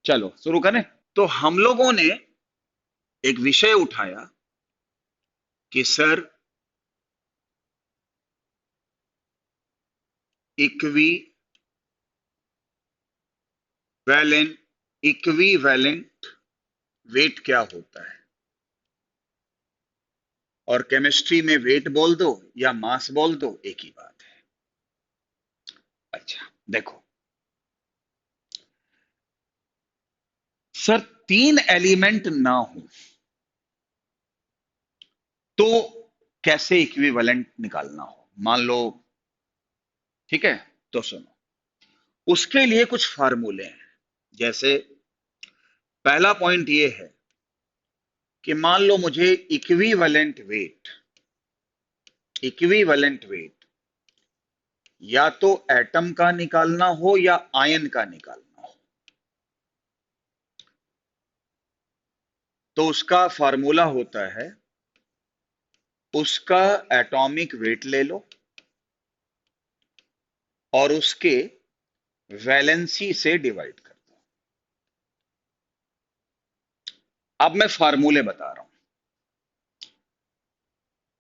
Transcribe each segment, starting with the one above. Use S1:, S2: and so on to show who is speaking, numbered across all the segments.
S1: चलो शुरू करें। तो हम लोगों ने एक विषय उठाया कि sir equivalent equivalent weight क्या होता है। और केमिस्ट्री में वेट बोल दो या मास बोल दो, एक ही बात है। अच्छा देखो सर, तीन एलिमेंट ना हो तो कैसे इक्विवेलेंट निकालना हो, मान लो। ठीक है, तो सुनो, उसके लिए कुछ फार्मूले हैं। जैसे पहला पॉइंट ये है कि मान लो मुझे इक्विवेलेंट वेट या तो एटम का निकालना हो या आयन का निकालना हो, तो उसका फार्मूला होता है, उसका एटॉमिक वेट ले लो और उसके वैलेंसी से डिवाइड कर दो। अब मैं फार्मूले बता रहा हूं।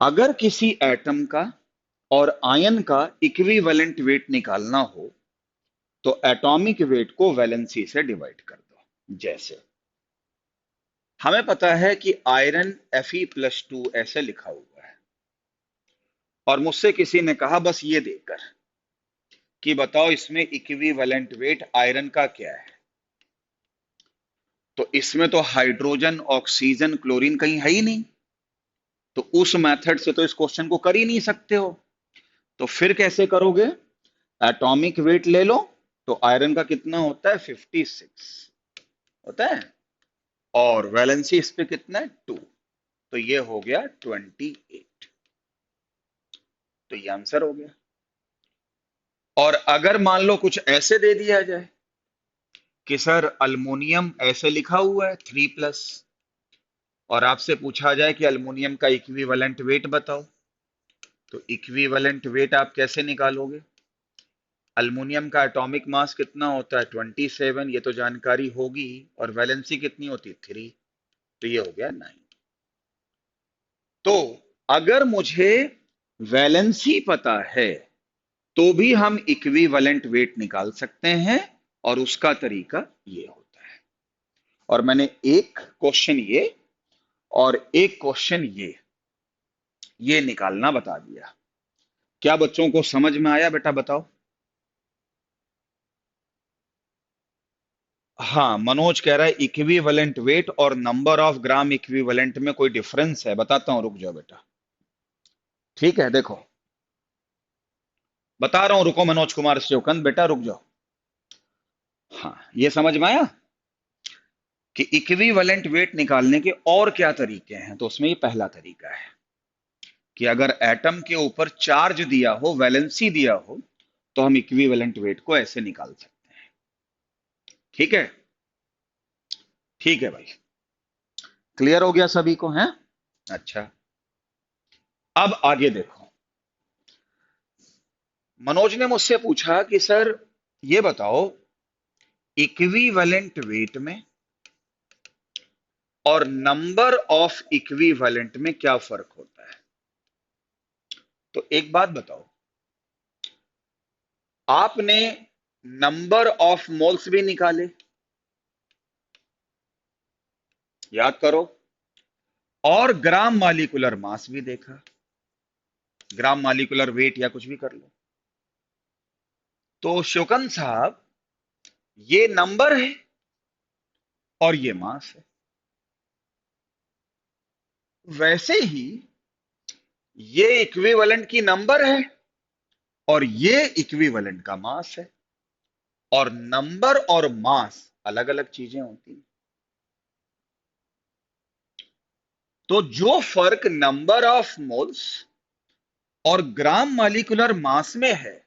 S1: अगर किसी एटम का और आयन का इक्विवेलेंट वेट निकालना हो तो एटॉमिक वेट को वैलेंसी से डिवाइड कर दो। जैसे हमें पता है कि आयरन Fe+2 ऐसे लिखा हुआ है, और मुझसे किसी ने कहा बस ये देकर कि बताओ इसमें इक्विवेलेंट वेट आयरन का क्या है, तो इसमें तो हाइड्रोजन ऑक्सीजन क्लोरीन कहीं है ही नहीं, तो उस मेथड से तो इस क्वेश्चन को कर ही नहीं सकते हो। तो फिर कैसे करोगे? एटॉमिक वेट ले लो, तो आयरन का कितना होता है? 56 होता है, और वैलेंसी इस पे कितना है? 2, तो ये हो गया 28। तो ये आंसर हो गया। और अगर मान लो कुछ ऐसे दे दिया जाए कि सर अल्मीनियम ऐसे लिखा हुआ है 3+, और आपसे पूछा जाए कि अल्मीनियम का इक्विवेलेंट वेट बताओ, तो इक्विवेलेंट वेट आप कैसे निकालोगे? अल्मीनियम का एटॉमिक मास कितना होता है? 27, ये तो जानकारी होगी ही, और वैलेंसी कितनी होती है? 3, तो ये हो गया 9। तो अगर मुझे वैलेंसी पता है तो भी हम इक्विवेलेंट वेट निकाल सकते हैं, और उसका तरीका ये होता है। और मैंने एक क्वेश्चन ये और एक क्वेश्चन ये निकालना बता दिया। क्या बच्चों को समझ में आया बेटा? बताओ। हाँ, मनोज कह रहा है इक्विवेलेंट वेट और नंबर ऑफ ग्राम इक्विवेलेंट में कोई डिफरेंस है? बताता हूं, रुक जाओ बेटा। ठीक है, देखो बता रहा हूं, रुको मनोज कुमार शिवकंद, बेटा रुक जाओ। हाँ, ये समझ में आया कि इक्विवेलेंट वेट निकालने के और क्या तरीके हैं। तो उसमें ये पहला तरीका है कि अगर एटम के ऊपर चार्ज दिया हो, वैलेंसी दिया हो, तो हम इक्विवेलेंट वेट को ऐसे निकाल सकते हैं। ठीक है, ठीक है भाई, क्लियर हो गया सभी को? है अच्छा। अब आगे देखो, मनोज ने मुझसे पूछा कि सर ये बताओ इक्विवेलेंट वेट में और नंबर ऑफ इक्विवेलेंट में क्या फर्क होता है। तो एक बात बताओ, आपने नंबर ऑफ मोल्स भी निकाले, याद करो, और ग्राम मालिकुलर मास भी देखा, ग्राम मालिकुलर वेट या कुछ भी कर लो। तो शोकन साहब, ये नंबर है और ये मास है। वैसे ही ये इक्विवेलेंट की नंबर है और ये इक्विवेलेंट का मास है, और नंबर और मास अलग अलग चीजें होती हैं। तो जो फर्क नंबर ऑफ मोल्स और ग्राम मालिकुलर मास में है,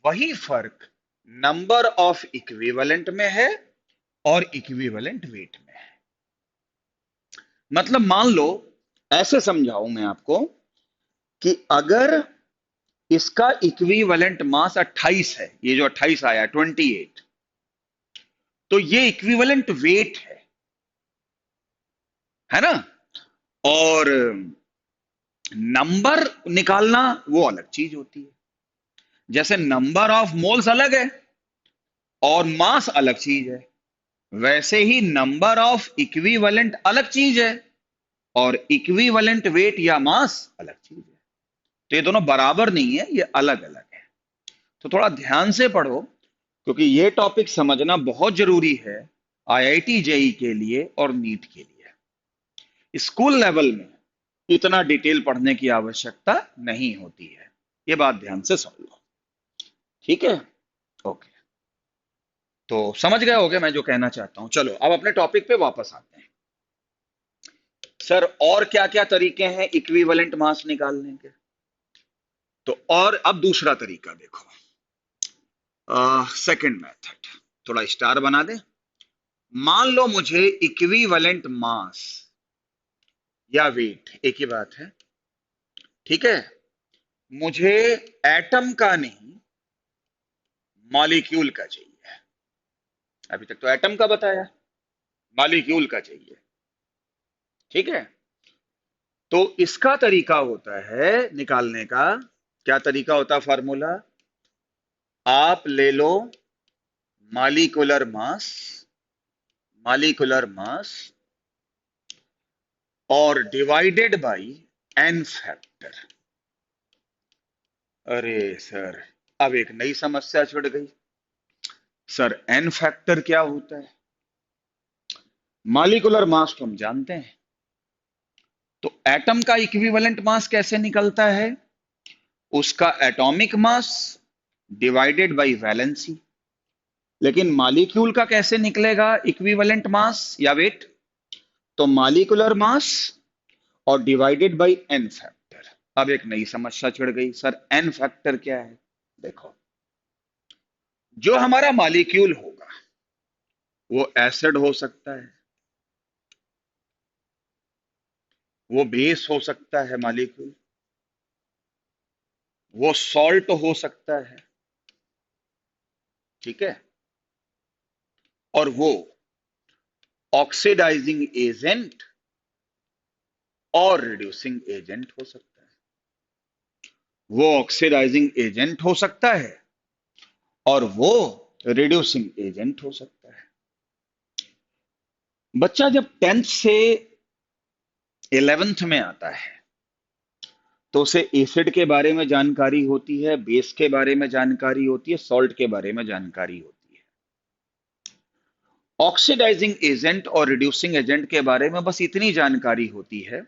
S1: वही फर्क नंबर ऑफ इक्विवेलेंट में है और इक्विवेलेंट वेट में है। मतलब मान लो, ऐसे समझाऊं मैं आपको, कि अगर इसका इक्विवेलेंट मास 28 है, ये जो 28 आया 28, तो ये इक्विवेलेंट वेट है ना। और नंबर निकालना वो अलग चीज होती है। जैसे नंबर ऑफ मोल्स अलग है और मास अलग चीज है, वैसे ही नंबर ऑफ इक्विवेलेंट अलग चीज है और इक्विवेलेंट वेट या मास अलग चीज है। तो ये दोनों बराबर नहीं है, ये अलग अलग है। तो थोड़ा ध्यान से पढ़ो, क्योंकि ये टॉपिक समझना बहुत जरूरी है आईआईटी जेई के लिए और नीट के लिए। स्कूल लेवल में इतना डिटेल पढ़ने की आवश्यकता नहीं होती है, ये बात ध्यान से सुन लो, ठीक है। ओके, तो समझ गए होगे मैं जो कहना चाहता हूं। चलो अब अपने टॉपिक पे वापस आते हैं। सर और क्या क्या तरीके हैं इक्विवेलेंट मास निकालने के? तो और अब दूसरा तरीका देखो, सेकंड मेथड, थोड़ा स्टार बना दे। मान लो मुझे इक्विवेलेंट मास या वेट एक ही बात है, ठीक है, मुझे एटम का नहीं मॉलिक्यूल का चाहिए। अभी तक तो एटम का बताया, मॉलिक्यूल का चाहिए, ठीक है। तो इसका तरीका होता है निकालने का, क्या तरीका होता है? फार्मूला, आप ले low molecular mass, molecular mass और डिवाइडेड बाय एन फैक्टर। अरे सर, अब एक नई समस्या छिड़ गई। सर एन फैक्टर क्या होता है? मॉलिक्यूलर मास तो हम जानते हैं, तो एटम का इक्विवेलेंट मास कैसे निकलता है? उसका atomic mass divided by valency. लेकिन मॉलिक्यूल का कैसे निकलेगा इक्विवेलेंट मास या वेट? तो मॉलिक्यूलर मास और डिवाइडेड बाय एन फैक्टर। अब एक नई समस्या छिड़ गई, सर एन फैक्टर क्या है? देखो, जो हमारा मॉलिक्यूल होगा वो एसिड हो सकता है, वो बेस हो सकता है मॉलिक्यूल, वो सॉल्ट हो सकता है, ठीक है, और वो ऑक्सीडाइजिंग एजेंट और रिड्यूसिंग एजेंट हो सकता है। वो ऑक्सीडाइजिंग एजेंट हो सकता है और वो रिड्यूसिंग एजेंट हो सकता है। बच्चा जब 10th से 11th में आता है तो उसे एसिड के बारे में जानकारी होती है, बेस के बारे में जानकारी होती है, सॉल्ट के बारे में जानकारी होती है। ऑक्सीडाइजिंग एजेंट और रिड्यूसिंग एजेंट के बारे में बस इतनी जानकारी होती है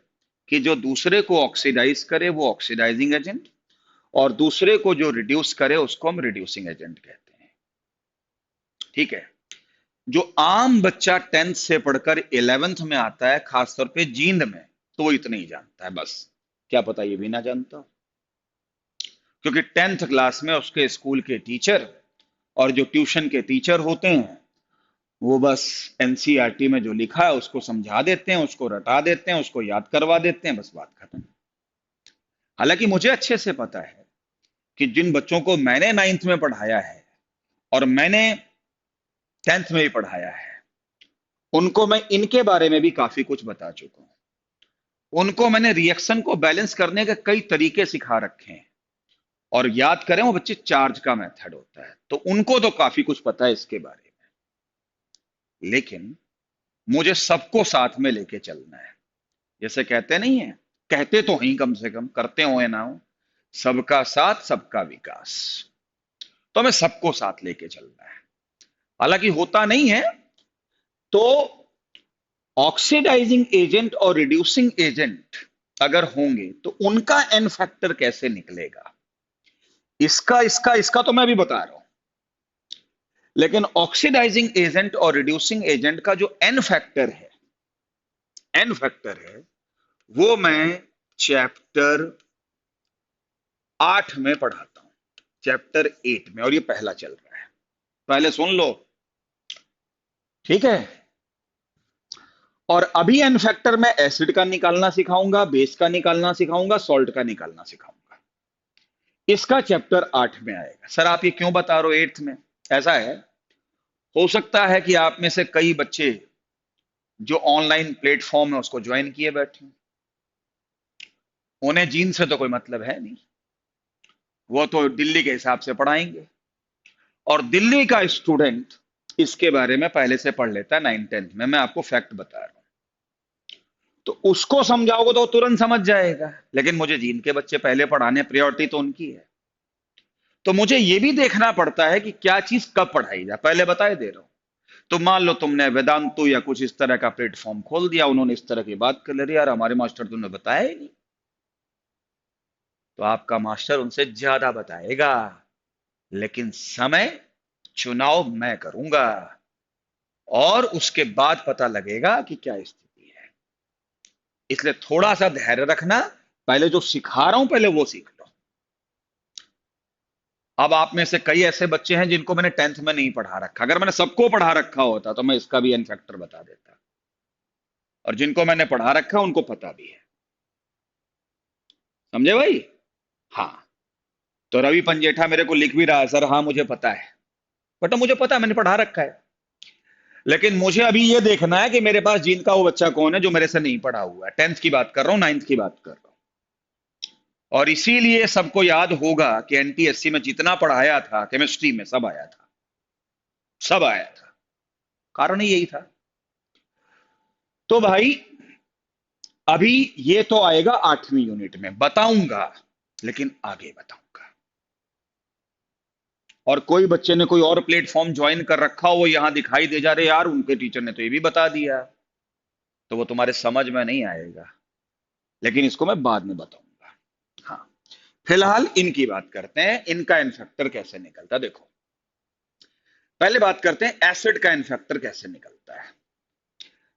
S1: कि जो दूसरे को ऑक्सीडाइज करे वो ऑक्सीडाइजिंग एजेंट, और दूसरे को जो रिड्यूस करे उसको हम रिड्यूसिंग एजेंट कहते हैं, ठीक है। जो आम बच्चा 10th से पढ़कर 11th में आता है, खासतौर पे जींद में, तो वो इतना ही जानता है बस। क्या पता ये भी ना जानता हो, क्योंकि 10th क्लास में उसके स्कूल के टीचर और जो ट्यूशन के टीचर होते हैं वो बस एनसीईआरटी में जो लिखा है उसको समझा देते हैं, उसको रटा देते हैं, उसको याद करवा देते हैं, बस बात खत्म। हालांकि मुझे अच्छे से पता है कि जिन बच्चों को मैंने 9th में पढ़ाया है और मैंने 10th में भी पढ़ाया है, उनको मैं इनके बारे में भी काफी कुछ बता चुका हूं। उनको मैंने रिएक्शन को बैलेंस करने के कई तरीके सिखा रखे हैं, और याद करें वो बच्चे चार्ज का मेथड होता है, तो उनको तो काफी कुछ पता है इसके बारे में। लेकिन मुझे सबको साथ में लेके चलना है। जैसे कहते नहीं है, कहते तो हैं कम से कम, करते हो ना हो, सबका साथ सबका विकास। तो हमें सबको साथ लेके चलना है। हालांकि होता नहीं है, तो ऑक्सीडाइजिंग एजेंट और रिड्यूसिंग एजेंट अगर होंगे तो उनका एन फैक्टर कैसे निकलेगा, इसका इसका इसका तो मैं भी बता रहा हूं। लेकिन ऑक्सीडाइजिंग एजेंट और रिड्यूसिंग एजेंट का जो एन फैक्टर है, एन फैक्टर है, वो मैं चैप्टर 8 में पढ़ाता हूं, चैप्टर 8 में, और ये पहला चल रहा है, पहले सुन लो, ठीक है। और अभी एन फैक्टर में एसिड का निकालना सिखाऊंगा, बेस का निकालना सिखाऊंगा, सॉल्ट का निकालना सिखाऊंगा। इसका चैप्टर 8 में आएगा। सर आप ये क्यों बता रहे हो 8th में? ऐसा है, हो सकता है कि आप में से कई बच्चे जो ऑनलाइन प्लेटफॉर्म है उसको ज्वाइन किए बैठे हैं, उन्हें जीन से तो कोई मतलब है नहीं, वो तो दिल्ली के हिसाब से पढ़ाएंगे। और दिल्ली का स्टूडेंट इसके बारे में पहले से पढ़ लेता है 9th 10th में, मैं आपको फैक्ट बता रहा हूं। तो उसको समझाओगे तो वो तुरंत समझ जाएगा, लेकिन मुझे जीन के बच्चे पहले पढ़ाने, प्रायोरिटी तो उनकी है। तो मुझे ये भी देखना पड़ता है कि क्या चीज कब पढ़ाई जाए, पहले बताए दे रहा हूं। तो मान लो तुमने वेदांतु या कुछ इस तरह का प्लेटफॉर्म खोल दिया, उन्होंने इस तरह की बात कर ले, यार हमारे मास्टर तुमने बताया ही नहीं, तो आपका मास्टर उनसे ज्यादा बताएगा, लेकिन समय चुनाव मैं करूंगा, और उसके बाद पता लगेगा कि क्या स्थिति है। इसलिए थोड़ा सा धैर्य रखना, पहले जो सिखा रहा हूं पहले वो सीख लो। अब आप में से कई ऐसे बच्चे हैं जिनको मैंने 10th में नहीं पढ़ा रखा, अगर मैंने सबको पढ़ा रखा होता तो मैं इसका भी एन फैक्टर बता देता, और जिनको मैंने पढ़ा रखा उनको पता भी है। समझे भाई? हाँ। तो रवि पंजेठा मेरे को लिख भी रहा है, सर हाँ मुझे पता है, बट मुझे पता है मैंने पढ़ा रखा है, लेकिन मुझे अभी ये देखना है कि मेरे पास जीन का वो बच्चा कौन है जो मेरे से नहीं पढ़ा हुआ है। 10th की बात कर रहा हूं, 9th की बात कर रहा हूं। और इसीलिए सबको याद होगा कि एनटीएससी में जितना पढ़ाया था केमिस्ट्री में, सब आया था, सब आया था, कारण ही यही था। तो भाई अभी ये तो आएगा 8वीं यूनिट में, बताऊंगा, लेकिन आगे बताऊंगा। और कोई बच्चे ने कोई और प्लेटफॉर्म ज्वाइन कर रखा हो, वो यहां दिखाई दे जा रहे, यार उनके टीचर ने तो ये भी बता दिया, तो वो तुम्हारे समझ में नहीं आएगा, लेकिन इसको मैं बाद में बताऊंगा। हाँ, फिलहाल इनकी बात करते हैं, इनका इनफेक्टर कैसे निकलता है। देखो पहले बात करते हैं एसिड का इनफेक्टर कैसे निकलता है।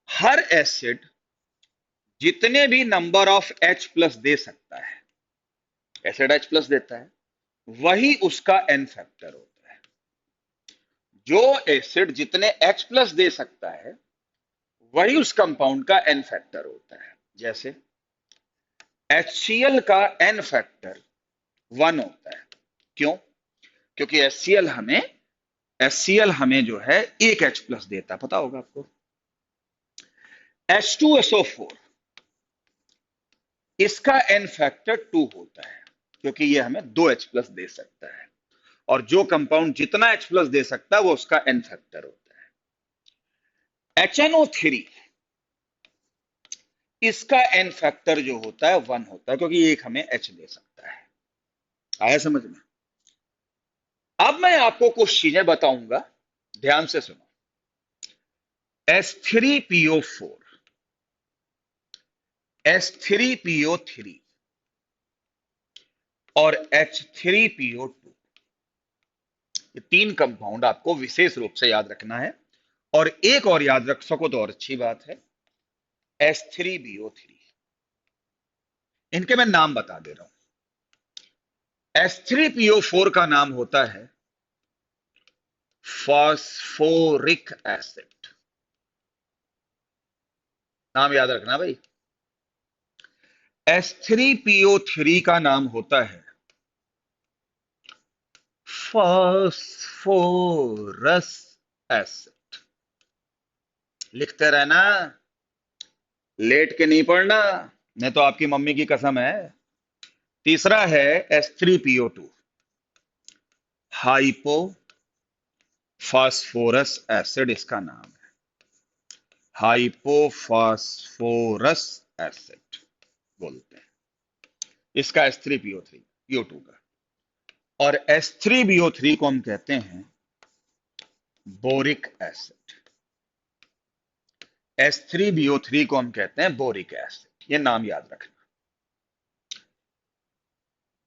S1: हर एसिड जितने भी नंबर ऑफ H प्लस दे सकता है, एसिड H प्लस देता है, वही उसका एन फैक्टर होता है। जो एसिड जितने H प्लस दे सकता है, वही उस कंपाउंड का एन फैक्टर होता है। जैसे HCl का एन फैक्टर 1 होता है। क्यों? क्योंकि HCl हमें जो है एक H प्लस देता है, पता होगा आपको। H2SO4 इसका एन फैक्टर 2 होता है, क्योंकि ये हमें 2 H प्लस दे सकता है, और जो कंपाउंड जितना H प्लस दे सकता है वो उसका एन फैक्टर होता है। HNO3 इसका एन फैक्टर जो होता है 1 होता है, क्योंकि एक हमें H दे सकता है। आया समझ में? अब मैं आपको कुछ चीजें बताऊंगा, ध्यान से सुनो। S3PO4, S3PO3 और H3PO2, ये 3 कंपाउंड आपको विशेष रूप से याद रखना है। और एक और याद रख सको तो और अच्छी बात है, S3BO3। इनके मैं नाम बता दे रहा हूं। S3PO4 का नाम होता है फास्फोरिक एसिड, नाम याद रखना भाई। S3PO3 का नाम होता है फास्फोरस एसिड। लिखते रहना, लेट के नहीं पढ़ना, नहीं तो आपकी मम्मी की कसम है। तीसरा है S3PO2, हाइपो फास्फोरस एसिड इसका नाम है, हाइपोफास्फोरस एसिड बोलते हैं इसका। S3PO2 का। और S3BO3 को हम कहते हैं बोरिक एसिड। S3BO3 को हम कहते हैं बोरिक एसिड, ये नाम याद रखना।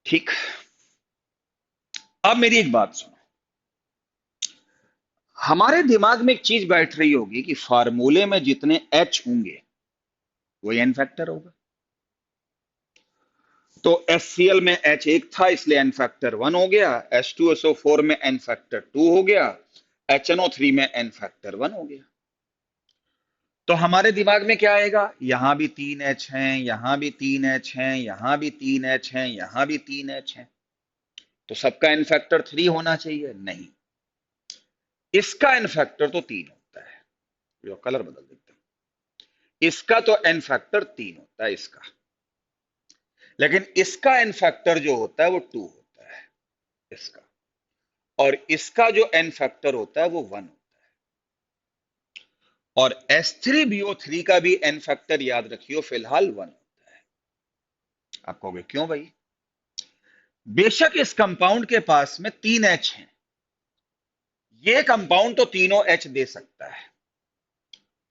S1: ठीक। अब मेरी एक बात सुनो, हमारे दिमाग में एक चीज बैठ रही होगी कि फार्मूले में जितने H होंगे वही एन फैक्टर होगा। तो HCl में H एक था, इसलिए एन फैक्टर 1 हो गया। H2SO4 में एन फैक्टर 2 हो गया। HNO3 में एन फैक्टर 1 हो गया। तो हमारे दिमाग में क्या आएगा, यहां भी 3 H हैं, यहां भी 3 H हैं, यहां भी 3 H हैं, यहां भी 3 H हैं, तो सबका एन फैक्टर 3 होना चाहिए। नहीं, इसका एन फैक्टर तो 3 होता है, जो कलर बदल देते हैं, इसका तो एन फैक्टर 3 होता है इसका, लेकिन इसका एन फैक्टर जो होता है वो 2 होता है इसका, और इसका जो एन फैक्टर होता है वो 1 होता है। और H3BO3 का भी एन फैक्टर याद रखियो फिलहाल 1 होता है। आप कहोगे क्यों भाई? बेशक इस कंपाउंड के पास में 3 H हैं, ये कंपाउंड तो तीनों H दे सकता है,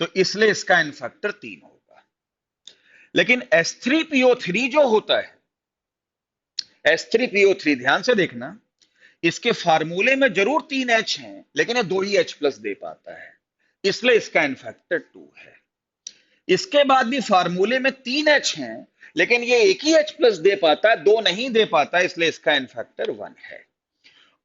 S1: तो इसलिए इसका एन फैक्टर 3 होगा। लेकिन H3PO3 जो होता है, H3PO3 ध्यान से देखना, इसके फार्मूले में जरूर 3 H हैं, लेकिन ये 2 ही H प्लस दे पाता है, इसलिए इसका एन फैक्टर 2 है। इसके बाद भी फार्मूले में 3 H हैं, लेकिन ये एक ही H प्लस दे पाता है, 2 नहीं दे पाता, इसलिए इसका एन फैक्टर 1 है।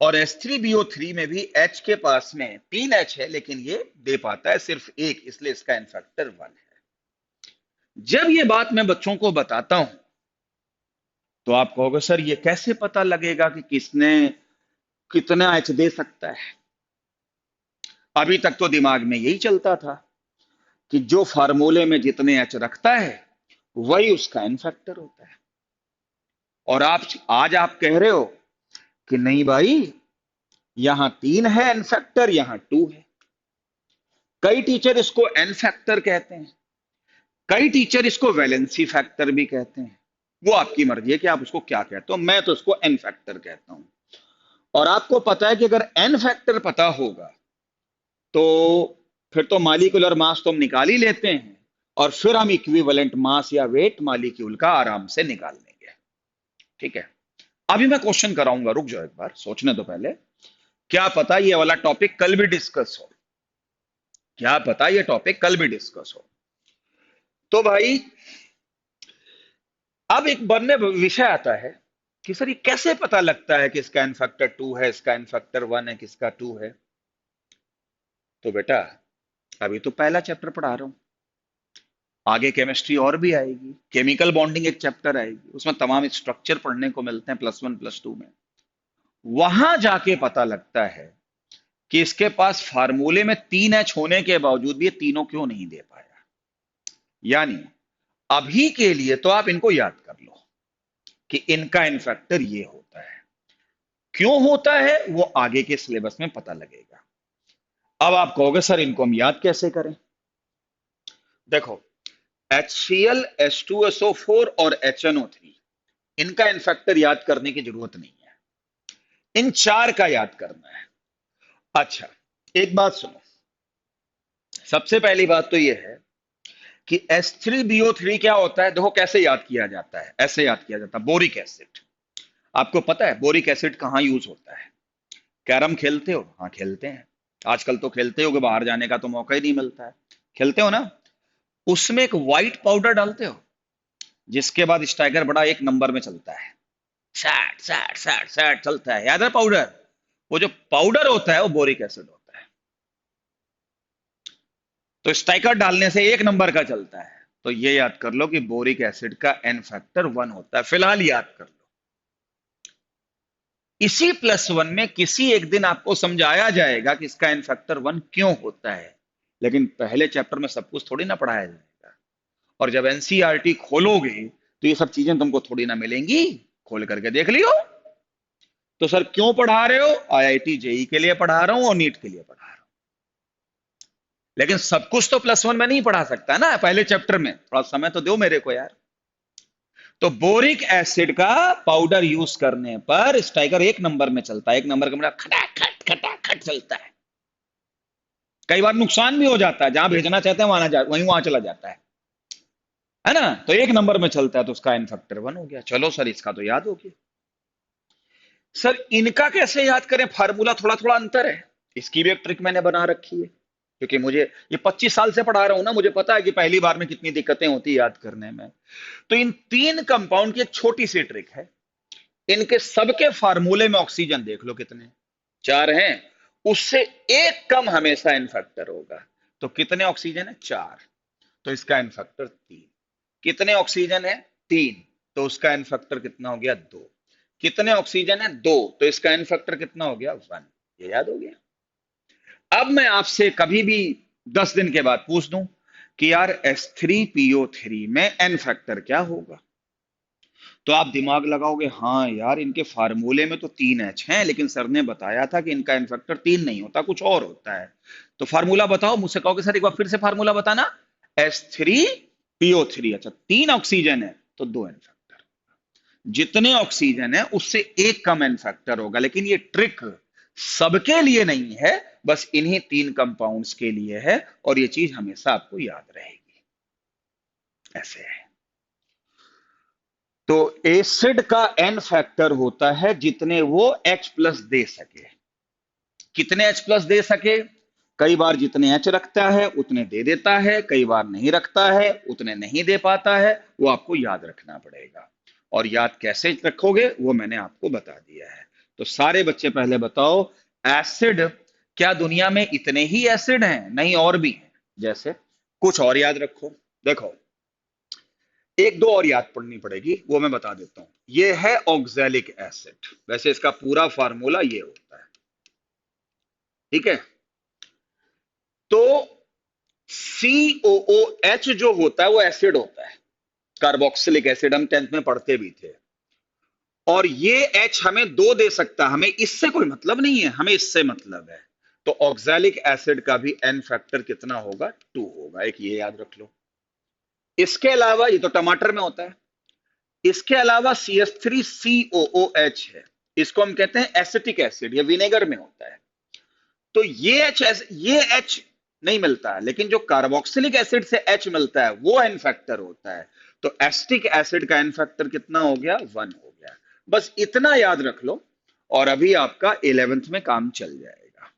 S1: और H3BO3 में भी H के पास में 3 H है, लेकिन ये दे पाता है सिर्फ एक, इसलिए इसका एन फैक्टर 1 है। जब ये बात मैं बच्चों को बताता हूं तो आप कहोगे सर ये कैसे पता लगेगा कि किसने कितना H दे सकता है? अभी तक तो दिमाग में यही चलता था कि जो फार्मूले में जितने H रखता है वही उसका एन फैक्टर होता है। और आज आप कह रहे हो कि नहीं भाई, यहां 3 है एन फैक्टर, यहां 2 है। कई टीचर इसको एन फैक्टर कहते हैं, कई टीचर इसको वैलेंसी फैक्टर भी कहते हैं, वो आपकी मर्जी है कि आप उसको क्या कहते हो। मैं तो इसको एन फैक्टर कहता हूं। और आपको पता है कि अगर एन फैक्टर पता होगा तो फिर तो मॉलिक्यूलर मास तो हम निकाल ही लेते हैं, और फिर हम इक्विवेलेंट मास या वेट मॉलिक्यूल का आराम से निकाल लेंगे। ठीक है, अभी मैं क्वेश्चन कराऊंगा, रुक जाओ एक बार, सोचने तो पहले। क्या पता ये वाला टॉपिक कल भी डिस्कस हो, क्या पता ये टॉपिक कल भी डिस्कस हो। तो भाई अब एक बनने विषय आता है कि सर ये कैसे पता लगता है कि इसका एन फैक्टर 2 है, इसका एन फैक्टर 1 है, किसका 2 है। तो बेटा अभी तो पहला चैप्टर पढ़ा रहा हूं, आगे केमिस्ट्री और भी आएगी, केमिकल बॉन्डिंग एक चैप्टर आएगी, उसमें तमाम स्ट्रक्चर पढ़ने को मिलते हैं +1 +2 में। वहां जाके पता लगता है कि इसके पास फार्मूले में 3 H होने के बावजूद भी ये तीनों क्यों नहीं दे पाया। यानी अभी के लिए तो आप इनको याद कर लो कि इनका एन फैक्टर ये होता है। क्यों होता है वो आगे के सिलेबस में पता लगेगा। अब आप कहोगे सर इनको हम याद कैसे करें? देखो, HCl, H2SO4 और HNO3, इनका एन फैक्टर याद करने की जरूरत नहीं है, इन 4 का याद करना है। अच्छा, एक बात सुनो, सबसे पहली बात तो यह है कि H3BO3 क्या होता है। देखो कैसे याद किया जाता है, ऐसे याद किया जाता है, बोरिक एसिड। आपको पता है बोरिक एसिड कहां यूज होता है? कैरम खेलते हो? हाँ खेलते हैं, आजकल तो खेलते हो कि बाहर जाने का तो मौका ही नहीं मिलता है, खेलते हो ना। उसमें एक व्हाइट पाउडर डालते हो, जिसके बाद स्ट्राइकर बड़ा एक नंबर में चलता है, सैट सैट सैट सैट चलता है, याद है पाउडर? वो जो पाउडर होता है वो बोरिक एसिड होता है। तो स्ट्राइकर डालने से एक नंबर का चलता है, तो ये याद कर लो कि बोरिक एसिड का एन फैक्टर 1 होता है, फिलहाल याद कर लो। इसी +1 में किसी एक दिन आपको समझाया जाएगा कि इसका एन फैक्टर 1 क्यों होता है, लेकिन पहले चैप्टर में सब कुछ थोड़ी ना पढ़ाया जाएगा। और जब एनसीईआरटी खोलोगे तो ये सब चीजें तुमको थोड़ी ना मिलेंगी, खोल करके देख लियो। तो सर क्यों पढ़ा रहे हो? आईआईटी जेई के लिए पढ़ा रहा हूं और नीट के लिए पढ़ा रहा हूं, लेकिन सब कुछ तो +1 में नहीं पढ़ा सकता ना, पहले चैप्टर में थोड़ा समय तो दो मेरे को यार। तो बोरिक एसिड का पाउडर यूज करने पर स्ट्राइकर एक नंबर में चलता है, एक नंबर का मतलब खटाखट चलता है। कई बार नुकसान भी हो जाता है, जहां भेजना चाहते हैं वहां चला जाता है ना। तो एक नंबर में चलता है, तो उसका एन फैक्टर 1 हो गया। चलो सर इसका तो याद हो गया। सर इनका कैसे याद करें? फार्मूला थोड़ा थोड़ा अंतर है, इसकी भी एक ट्रिक मैंने बना रखी है, क्योंकि मुझे ये 25 साल से पढ़ा रहा हूं ना, मुझे पता है कि पहली बार में कितनी दिक्कतें होती है याद करने में। तो इन 3 कंपाउंड की एक छोटी सी ट्रिक है, इनके सबके फार्मूले में ऑक्सीजन देख लो कितने, 4 हैं, उससे एक कम हमेशा एन फैक्टर होगा। तो कितने ऑक्सीजन है? 4, तो इसका एन फैक्टर 3। कितने ऑक्सीजन है? 3, तो उसका एन फैक्टर कितना हो गया? 2। कितने ऑक्सीजन है? 2, तो इसका एन फैक्टर कितना हो गया? 1। ये याद हो गया। अब मैं आपसे कभी भी 10 दिन के बाद पूछ दूं कि यार S3PO3 में एन फैक्टर क्या होगा, तो आप दिमाग लगाओगे, हाँ यार इनके फार्मूले में तो 3H हैं, लेकिन सर ने बताया था कि इनका एन फैक्टर 3 नहीं होता, कुछ और होता है। तो फार्मूला बताओ, मुझसे कहोगे सर एक बार फिर से फार्मूला बताना। S3PO3, अच्छा 3 ऑक्सीजन है तो 2 एन फैक्टर, जितने ऑक्सीजन है उससे एक कम एन फैक्टर होगा। लेकिन ये ट्रिक सबके लिए नहीं है, बस इन्हीं 3 कंपाउंड्स के लिए है, और ये चीज हमेशा आपको याद रहेगी। ऐसे है। तो एसिड का एन फैक्टर होता है जितने वो H प्लस दे सके। कितने H प्लस दे सके? कई बार जितने H रखता है उतने दे देता है, कई बार नहीं रखता है उतने नहीं दे पाता है। वो आपको याद रखना पड़ेगा, और याद कैसे रखोगे वो मैंने आपको बता दिया है। तो सारे बच्चे पहले बताओ, एसिड, क्या दुनिया में इतने ही एसिड हैं? नहीं, और भी हैं। जैसे कुछ और याद रखो। देखो, एक दो और याद पढ़नी पड़ेगी, वो मैं बता देता हूं। ये है ऑक्सैलिक एसिड, वैसे इसका पूरा फार्मूला ये होता है, ठीक है। तो COOH जो होता है वो एसिड होता है, कार्बोक्सिलिक एसिड, हम 10th में पढ़ते भी थे। और ये H हमें 2 दे सकता है, हमें इससे कोई मतलब नहीं है, हमें इससे मतलब है। तो ऑक्सैलिक एसिड का भी एन फैक्टर कितना होगा? 2 होगा। एक ये याद रख लो। इसके अलावा, ये तो टमाटर में होता है, इसके अलावा CH3COOH है, इसको हम कहते हैं एसिटिक एसिड, ये विनेगर में होता है। तो ये H नहीं मिलता है, लेकिन जो कार्बोक्सिलिक एसिड से H मिलता है वो एन फैक्टर होता है। तो एसिटिक एसिड का एन फैक्टर कितना हो गया? 1 हो गया। बस इतना याद रख लो, और अभी आपका 11th में काम चल जाएगा।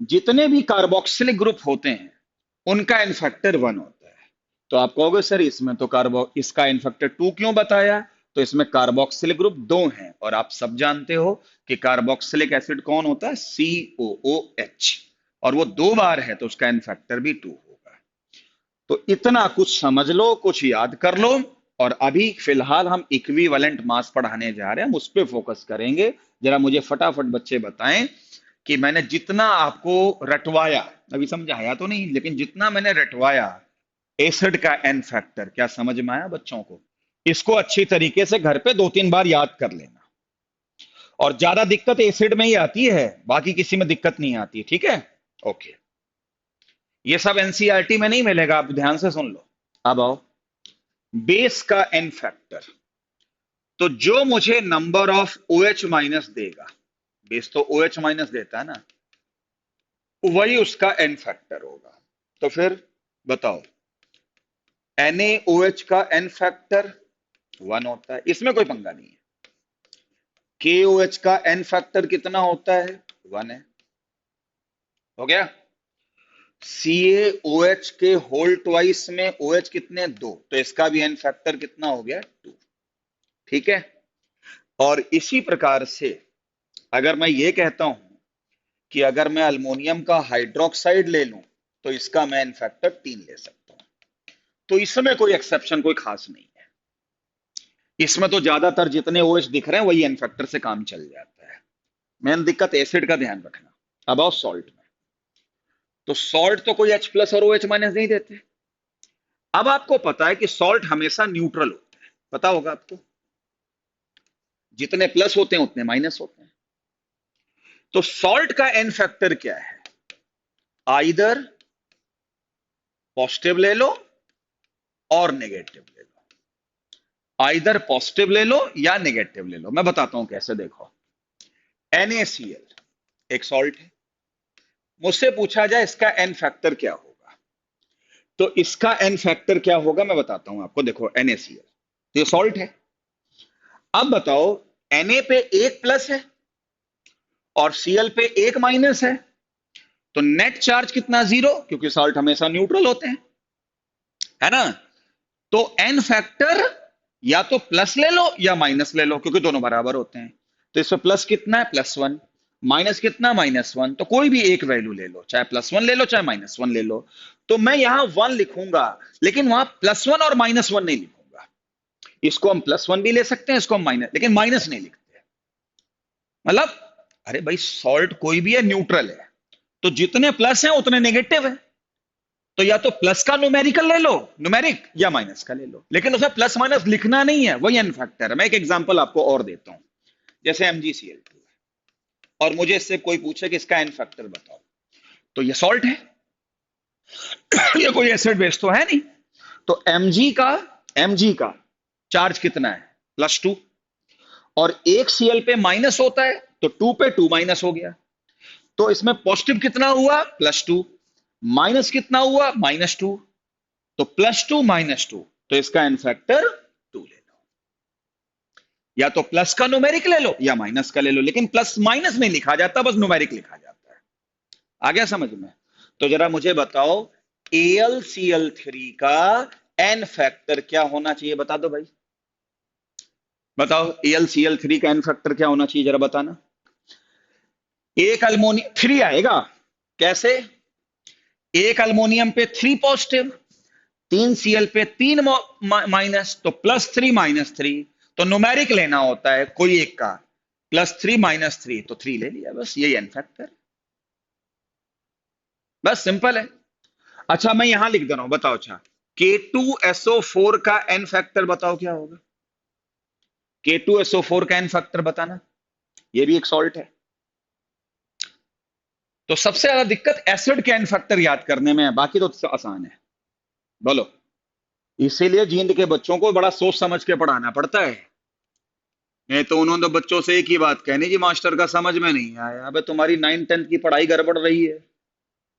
S1: जितने भी कार्बोक्सिलिक ग्रुप होते हैं उनका एन फैक्टर 1 होता है। तो आप कहोगे सर इसमें तो इसका एन फैक्टर 2 क्यों बताया? तो इसमें कार्बोक्सिलिक ग्रुप 2 हैं, और आप सब जानते हो कि कार्बोक्सिलिक एसिड कौन होता है? COOH, और वो 2 बार है तो उसका एन फैक्टर भी 2 होगा। तो इतना कुछ समझ लो, कुछ याद कर लो। और अभी फिलहाल हम इक्विवेलेंट मास पढ़ाने जा रहे हैं, हम उस पर फोकस करेंगे। जरा मुझे फटाफट बच्चे बताएं कि मैंने जितना आपको रटवाया, अभी समझाया तो नहीं, लेकिन जितना मैंने रटवाया एसिड का एन फैक्टर, क्या समझ में आया बच्चों को? इसको अच्छी तरीके से घर पे 2-3 बार याद कर लेना। और ज्यादा दिक्कत एसिड में ही आती है, बाकी किसी में दिक्कत नहीं आती, ठीक है? ओके, ये सब एनसीईआरटी में नहीं मिलेगा, आप ध्यान से सुन लो। अब आओ, बेस का एन फैक्टर। तो जो मुझे नंबर ऑफ OH माइनस देगा, बेस तो OH माइनस देता है ना, वही उसका एन फैक्टर होगा। तो फिर बताओ, NaOH का एन फैक्टर 1 होता है, इसमें कोई पंगा नहीं है। KOH का एन फैक्टर कितना होता है? 1 है। हो गया। CaOH के होल ट्वाइस में OH कितने? 2, तो इसका भी एन फैक्टर कितना हो गया? 2, ठीक है। और इसी प्रकार से अगर मैं ये कहता हूं कि अगर मैं अल्मोनियम का हाइड्रोक्साइड ले लूं तो इसका मैं एन फैक्टर 3 ले सकता हूं। तो इसमें कोई एक्सेप्शन, कोई खास नहीं है। इसमें तो ज्यादातर जितने OH दिख रहे हैं वही एन फैक्टर से काम चल जाता है। मेन दिक्कत एसिड का ध्यान रखना। अब आओ सॉल्ट में। तो सॉल्ट तो कोई H प्लस और OH माइनस नहीं देते। अब आपको पता है कि सॉल्ट हमेशा न्यूट्रल होते हैं, पता होगा आपको, जितने प्लस होते हैं उतने माइनस होते हैं। तो सॉल्ट का एन फैक्टर क्या है? आइदर पॉजिटिव ले लो और नेगेटिव ले लो, आइदर पॉजिटिव ले लो या नेगेटिव ले लो। मैं बताता हूं कैसे, देखो। NaCl एक सॉल्ट है, मुझसे पूछा जाए इसका एन फैक्टर क्या होगा, तो इसका एन फैक्टर क्या होगा मैं बताता हूं आपको। देखो NaCl, तो ये सॉल्ट है। अब बताओ, Na पे 1 प्लस है और Cl पे 1 माइनस है, तो नेट चार्ज कितना? 0, क्योंकि सॉल्ट हमेशा न्यूट्रल होते हैं, है ना। तो एन फैक्टर या तो प्लस ले लो या माइनस ले लो, क्योंकि दोनों बराबर होते हैं। तो इसमें प्लस कितना है? +1। माइनस कितना? -1। तो कोई भी एक वैल्यू ले लो, चाहे +1 ले लो चाहे -1 ले लो। तो मैं यहां 1 लिखूंगा, लेकिन वहां +1 और -1 नहीं लिखूंगा। इसको हम +1 भी ले सकते हैं, इसको हम माइनस, लेकिन माइनस नहीं लिखते। मतलब, अरे भाई सॉल्ट कोई भी है, न्यूट्रल है। तो जितने प्लस हैं उतने नेगेटिव है, तो या तो प्लस का न्यूमेरिकल ले लो, न्यूमेरिक, या माइनस का ले लो, लेकिन उसमें प्लस माइनस लिखना नहीं है, वही एन फैक्टर है। मैं एक एग्जांपल आपको और देता हूं, जैसे MgCl2 है और मुझे इससे कोई पूछे कि इसका एन फैक्टर बताओ, तो ये सॉल्ट है ये कोई एसिड बेस तो है नहीं। तो Mg का चार्ज कितना है, +2, और एक Cl पे माइनस होता है तो 2 पे 2 माइनस हो गया, तो इसमें पॉजिटिव कितना हुआ, +2, माइनस कितना हुआ, -2, तो +2 -2, तो इसका एन फैक्टर 2 ले लो। या तो प्लस का न्यूमेरिक ले लो या माइनस का ले लो, लेकिन प्लस माइनस नहीं लिखा जाता, बस न्यूमेरिक लिखा जाता है। आ गया समझ में? तो जरा मुझे बताओ AlCl3 का एन फैक्टर क्या होना चाहिए, बता दो भाई, बताओ AlCl3 का एन फैक्टर क्या होना चाहिए, जरा बताना। एक अल्मोनियम 3 आएगा, कैसे? एक अल्मोनियम पे 3 पॉजिटिव, 3 Cl पे 3 माइनस, तो +3 -3, तो न्यूमेरिक लेना होता है कोई एक का, +3 -3, तो 3 ले लिया, बस यही एन फैक्टर, बस सिंपल है। अच्छा मैं यहां लिख दे रहा हूं, बताओ। अच्छा K2SO4 का एन फैक्टर बताओ क्या होगा, K2SO4 का एन फैक्टर बताना, ये भी एक सॉल्ट है। तो सबसे ज्यादा दिक्कत एसिड के एन फैक्टर याद करने में है, बाकी तो आसान है, बोलो। इसीलिए जींद के बच्चों को बड़ा सोच समझ के पढ़ाना पड़ता है, नहीं तो उन्होंने तो बच्चों से एक ही बात कहनी जी, मास्टर का समझ में नहीं आया। अबे तुम्हारी 9th 10th की पढ़ाई गड़बड़ रही है,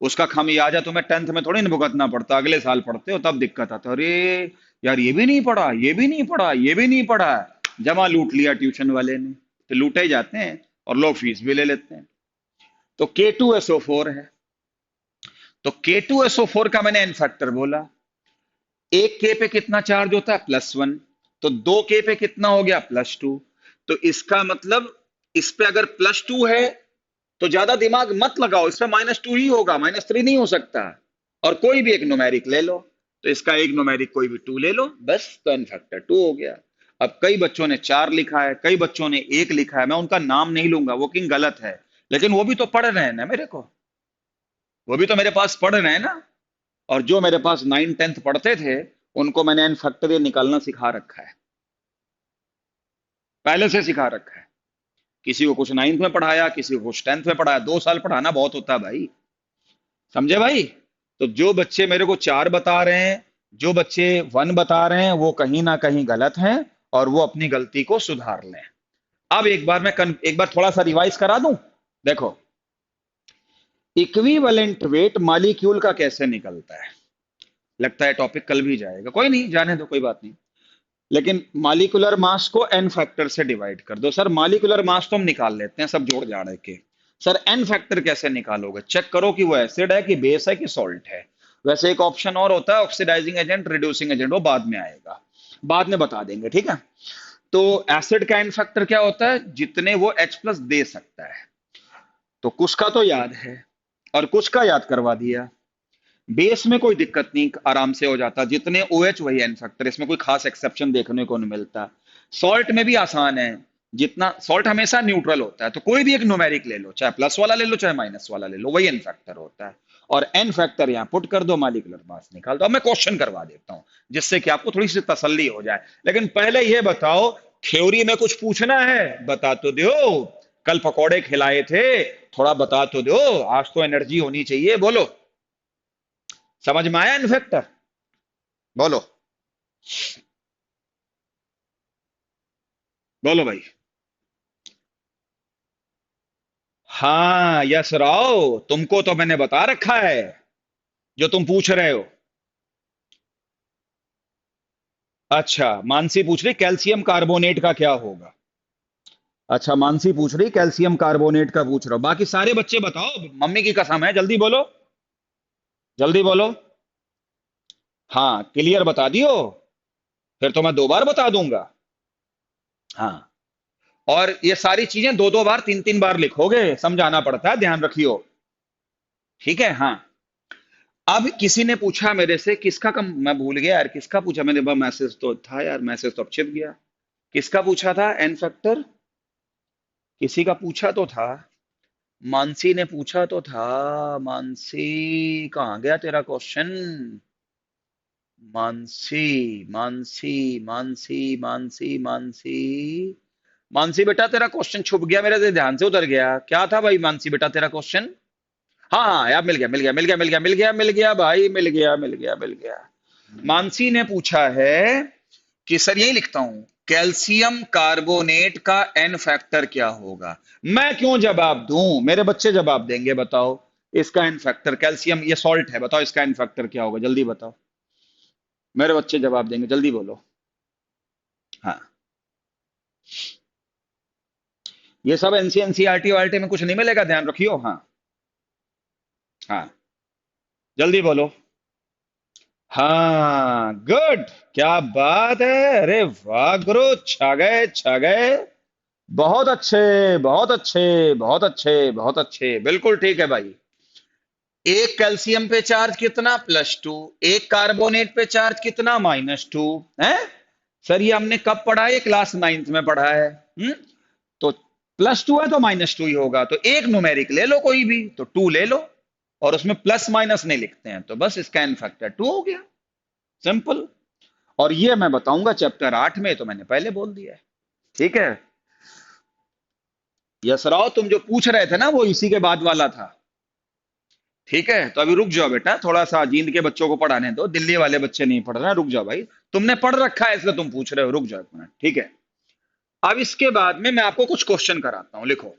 S1: उसका खामियाजा तुम्हें 10th में थोड़ी ना भुगतना पड़ता, अगले साल पढ़ते हो तब दिक्कत आता, अरे यार ये भी नहीं पढ़ा, ये भी नहीं पढ़ा, ये भी नहीं पढ़ा, जमा लूट लिया ट्यूशन वाले ने, तो लूटे ही जाते हैं और लोग फीस भी ले लेते हैं। तो K2SO4 है, तो K2SO4 का मैंने एन फैक्टर बोला, एक के पे कितना चार्ज होता है, +1, तो 2 के पे कितना हो गया, +2, तो इसका मतलब इस पे अगर +2 है तो ज्यादा दिमाग मत लगाओ, इसमें -2 ही होगा, -3 नहीं हो सकता, और कोई भी एक न्यूमेरिक ले लो, तो इसका एक न्यूमेरिक कोई भी 2 ले लो, बस, तो एन फैक्टर 2 हो गया। अब कई बच्चों ने 4 लिखा है, कई बच्चों ने 1 लिखा है, मैं उनका नाम नहीं लूंगा, वो किंग गलत है, लेकिन वो भी तो पढ़ रहे हैं ना मेरे को, वो भी तो मेरे पास पढ़ रहे हैं ना, और जो मेरे पास 9th 10th पढ़ते थे उनको मैंने एन फैक्टर निकालना सिखा रखा है, पहले से सिखा रखा है। किसी को कुछ 9th में पढ़ाया, किसी को कुछ 10th में पढ़ाया, 2 साल पढ़ाना बहुत होता है भाई, समझे भाई? तो जो बच्चे मेरे को 4 बता रहे हैं, जो बच्चे 1 बता रहे हैं, वो कहीं ना कहीं गलत हैं, और वो अपनी गलती को सुधार लें। अब एक बार थोड़ा सा रिवाइज करा दूं, देखो, इक्विवेलेंट वेट मॉलिक्यूल का कैसे निकलता है, लगता है टॉपिक कल भी जाएगा, कोई नहीं, जाने दो, कोई बात नहीं, लेकिन मॉलिक्यूलर मास को एन फैक्टर से डिवाइड कर दो। सर मॉलिक्यूलर मास तो हम निकाल लेते हैं सब जोड़ जाड़ के, सर एन फैक्टर कैसे निकालोगे, चेक करो कि वो एसिड है कि बेस है कि सॉल्ट है। वैसे एक ऑप्शन और होता है, ऑक्सीडाइजिंग एजेंट, रिड्यूसिंग एजेंट, वो बाद में आएगा, बाद में बता देंगे, ठीक है। तो एसिड का एन फैक्टर क्या होता है, जितने वो H+ दे सकता है, तो कुछ का तो याद है और कुछ का याद करवा दिया। बेस में कोई दिक्कत नहीं, आराम से हो जाता, जितने OH वही एन फैक्टर, इसमें कोई खास एक्सेप्शन देखने को नहीं मिलता। सॉल्ट में भी आसान है, जितना सॉल्ट हमेशा न्यूट्रल होता है, तो कोई भी एक न्यूमेरिक ले लो, चाहे प्लस वाला ले लो चाहे माइनस वाला ले लो, वही एन फैक्टर होता है, और एन फैक्टर यहां पुट कर दो, मॉलिक्यूलर मास निकाल दो। अब मैं क्वेश्चन करवा देता हूं जिससे कि आपको थोड़ी सी तसल्ली हो जाए, लेकिन पहले ये बताओ, थ्योरी में कुछ पूछना है, बता तो दो, कल पकौड़े खिलाए थे, थोड़ा बता तो दो, आज तो एनर्जी होनी चाहिए, बोलो, समझ में आया इनफैक्टर, बोलो, बोलो भाई। हाँ यस राव, तुमको तो मैंने बता रखा है जो तुम पूछ रहे हो। अच्छा मानसी पूछ रही कैल्शियम कार्बोनेट का क्या होगा, अच्छा मानसी पूछ रही कैल्शियम कार्बोनेट का पूछ रहा हूं, बाकी सारे बच्चे बताओ, मम्मी की कसम है, जल्दी बोलो, जल्दी बोलो। हाँ क्लियर बता दियो, फिर तो मैं 2 बार बता दूंगा। हाँ, और ये सारी चीजें 2 2 बार 3 3 बार लिखोगे, समझाना पड़ता है, ध्यान रखियो, ठीक है। हाँ, अब किसी ने पूछा मेरे से, किसका कम मैं भूल गया यार, किसका पूछा मैंने, मैसेज तो था यार, मैसेज तो अब छिप गया, किसका पूछा था एन फैक्टर, किसी का पूछा तो था, मानसी ने पूछा तो था। मानसी, कहाँ गया तेरा क्वेश्चन? मानसी, मानसी, मानसी, मानसी, मानसी, मानसी बेटा तेरा क्वेश्चन छुप गया, मेरे से ध्यान से उतर गया। क्या था भाई मानसी बेटा तेरा क्वेश्चन? हाँ हाँ यार, मिल गया मिल गया मिल गया मिल गया मिल गया मिल गया भाई, मिल गया मिल गया मिल गया। मानसी ने पूछा है कि सर, यही लिखता हूं, कैल्शियम कार्बोनेट का एन फैक्टर क्या होगा। मैं क्यों जवाब दूं, मेरे बच्चे जवाब देंगे। बताओ इसका एन फैक्टर, कैल्शियम ये सॉल्ट है, बताओ इसका एन फैक्टर क्या होगा, जल्दी बताओ। मेरे बच्चे जवाब देंगे, जल्दी बोलो। हाँ, ये सब एनसीएनसीआरटी वार्टी में कुछ नहीं मिलेगा, ध्यान रखियो। हाँ हाँ, जल्दी बोलो। हाँ, गुड, क्या बात है, अरे वाह गुरु, छा गए छा गए। बहुत अच्छे, बहुत अच्छे, बहुत अच्छे, बहुत अच्छे, बिल्कुल ठीक है भाई। एक कैल्शियम पे चार्ज कितना, +2। एक कार्बोनेट पे चार्ज कितना, -2 है। सर ये हमने कब पढ़ा है, ये क्लास 9th में पढ़ा है। तो +2 है तो -2 ही होगा, तो एक न्यूमेरिक ले लो कोई भी, तो 2 ले लो, और उसमें प्लस माइनस नहीं लिखते हैं, तो बस इसका एन फैक्टर 2 हो गया, सिंपल। और ये मैं बताऊंगा चैप्टर 8 में, तो मैंने पहले बोल दिया है। ठीक है, यशराव तुम जो पूछ रहे थे ना, वो इसी के बाद वाला था। ठीक है, तो अभी रुक जाओ बेटा, थोड़ा सा जींद के बच्चों को पढ़ाने दो, दिल्ली वाले बच्चे नहीं पढ़ रहे हैं, रुक जाओ भाई। तुमने पढ़ रखा है इसलिए तुम पूछ रहे हो, रुक जाओ एक मिनट, ठीक है। अब इसके बाद में मैं आपको कुछ क्वेश्चन कराता हूं, लिखो।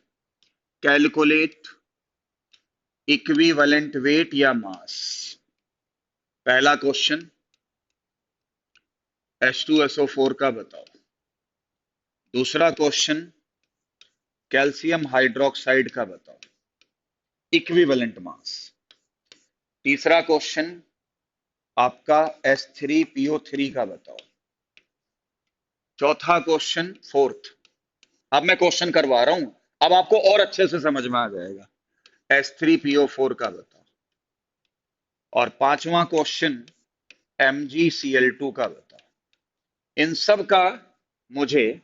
S1: कैलकुलेट इक्विवेलेंट वेट या मास। पहला क्वेश्चन, H2SO4 का बताओ। दूसरा क्वेश्चन, कैल्शियम हाइड्रोक्साइड का बताओ, इक्विवेलेंट मास। तीसरा क्वेश्चन आपका S3PO3 का बताओ। चौथा क्वेश्चन, फोर्थ, अब मैं क्वेश्चन करवा रहा हूं, अब आपको और अच्छे से समझ में आ जाएगा। S3PO4 का बताओ। और पांचवा क्वेश्चन, MgCl2 का बताओ। इन सब का मुझे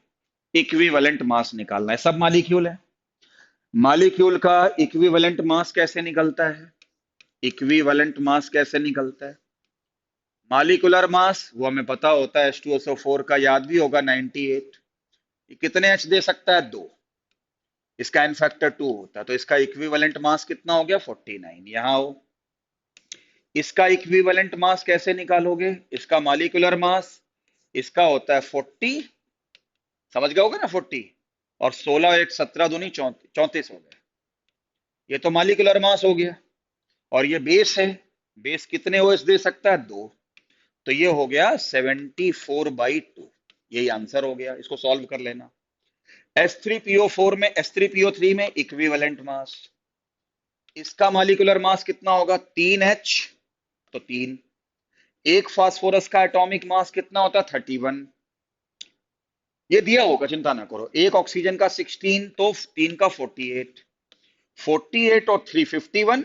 S1: इक्विवेलेंट मास निकालना है, सब मॉलिक्यूल है। मॉलिक्यूल का इक्विवेलेंट मास कैसे निकलता है? इक्विवेलेंट मास कैसे निकलता है? मॉलिक्यूलर मास वो हमें पता होता है, H2SO4 का याद भी होगा, 98। ये कितने H दे सकता है, 2। इसका एन फैक्टर 2 होता है, तो इसका इक्विवेलेंट मास कितना हो गया, 49। यहां हो, इसका इक्विवेलेंट मास कैसे निकालोगे? इसका मॉलिक्यूलर मास, इसका होता है 40, समझ गए होगे ना, 40, और 16 एक 17 दूनी 34 हो गए। ये तो मॉलिक्यूलर मास हो गया। और ये बेस है, बेस कितने ओएच दे सकता है, 2। तो ये हो गया 74/2, यही आंसर हो गया, इसको सॉल्व कर लेना। S3PO4 में, S3PO3 में इक्विवेलेंट मास, इसका मॉलिक्यूलर मास कितना होगा, 3H, तो 3। एक फास्फोरस का एटॉमिक मास कितना होता है, 31। ये दिया होगा, चिंता ना करो। एक ऑक्सीजन का 16, तो 3 का 48। 48 और 3 51,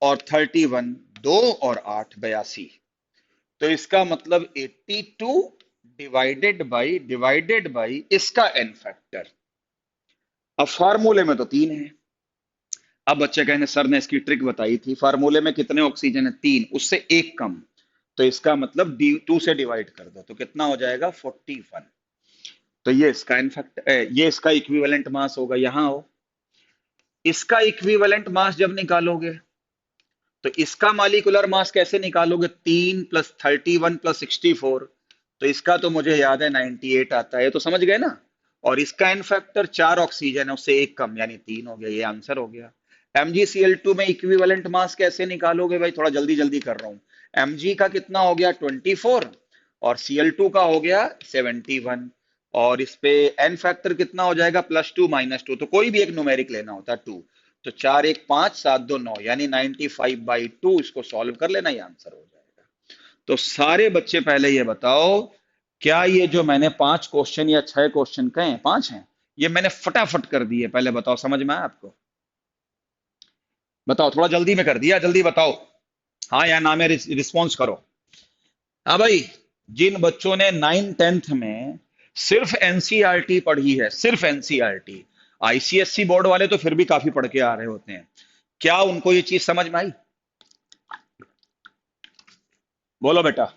S1: और 31 2 और 8 82। तो इसका मतलब 82 डिवाइडेड बाई इसका एन फैक्टर। अब फार्मूले में तो 3 है। अब बच्चे कहेंगे सर ने इसकी ट्रिक बताई थी, फार्मूले में कितने ऑक्सीजन है, 3, उससे एक कम, तो इसका मतलब 2 से डिवाइड कर दो, तो कितना हो जाएगा, 41। तो ये इसका इनफैक्ट, ये इसका इक्विवेलेंट मास होगा। यहां हो, इसका इक्विवेलेंट मास जब निकालोगे, तो इसका मॉलिक्यूलर मास कैसे निकालोगे, 3 + 31 + 64, तो इसका तो मुझे याद है 98 आता है, ये तो समझ गए ना। और इसका इन फैक्टर 4 ऑक्सीजन है, उससे एक कम, यानी 3 हो गया, ये आंसर हो गया। MgCl2 में इक्विवेलेंट मास कैसे निकालोगे भाई, थोड़ा जल्दी जल्दी कर रहा हूं। Mg का कितना हो गया, 24, और Cl2 का हो गया 71, और इस पे एन फैक्टर कितना हो जाएगा, +2 -2, तो कोई भी एक न्यूमेरिक लेना होता है, 2। तो 4 1 5 7 2 9, यानी 95/2, इसको सॉल्व कर लेना, ये आंसर हो जाएगा। तो सारे बच्चे पहले ये बताओ, क्या ये जो मैंने 5 क्वेश्चन या 6 क्वेश्चन कहे, 5 हैं, ये मैंने फटाफट कर दिए, पहले बताओ, समझ में आया आपको? बताओ, थोड़ा जल्दी में कर दिया, जल्दी बताओ, हाँ या ना में रिस्पॉन्स करो। हाँ भाई, जिन बच्चों ने 9 10th में सिर्फ एनसीईआरटी पढ़ी है, सिर्फ एनसीईआरटी, आईसीएससी बोर्ड वाले तो फिर भी काफी पढ़ के आ रहे होते हैं। क्या उनको ये चीज समझ में आई? बोलो बेटा,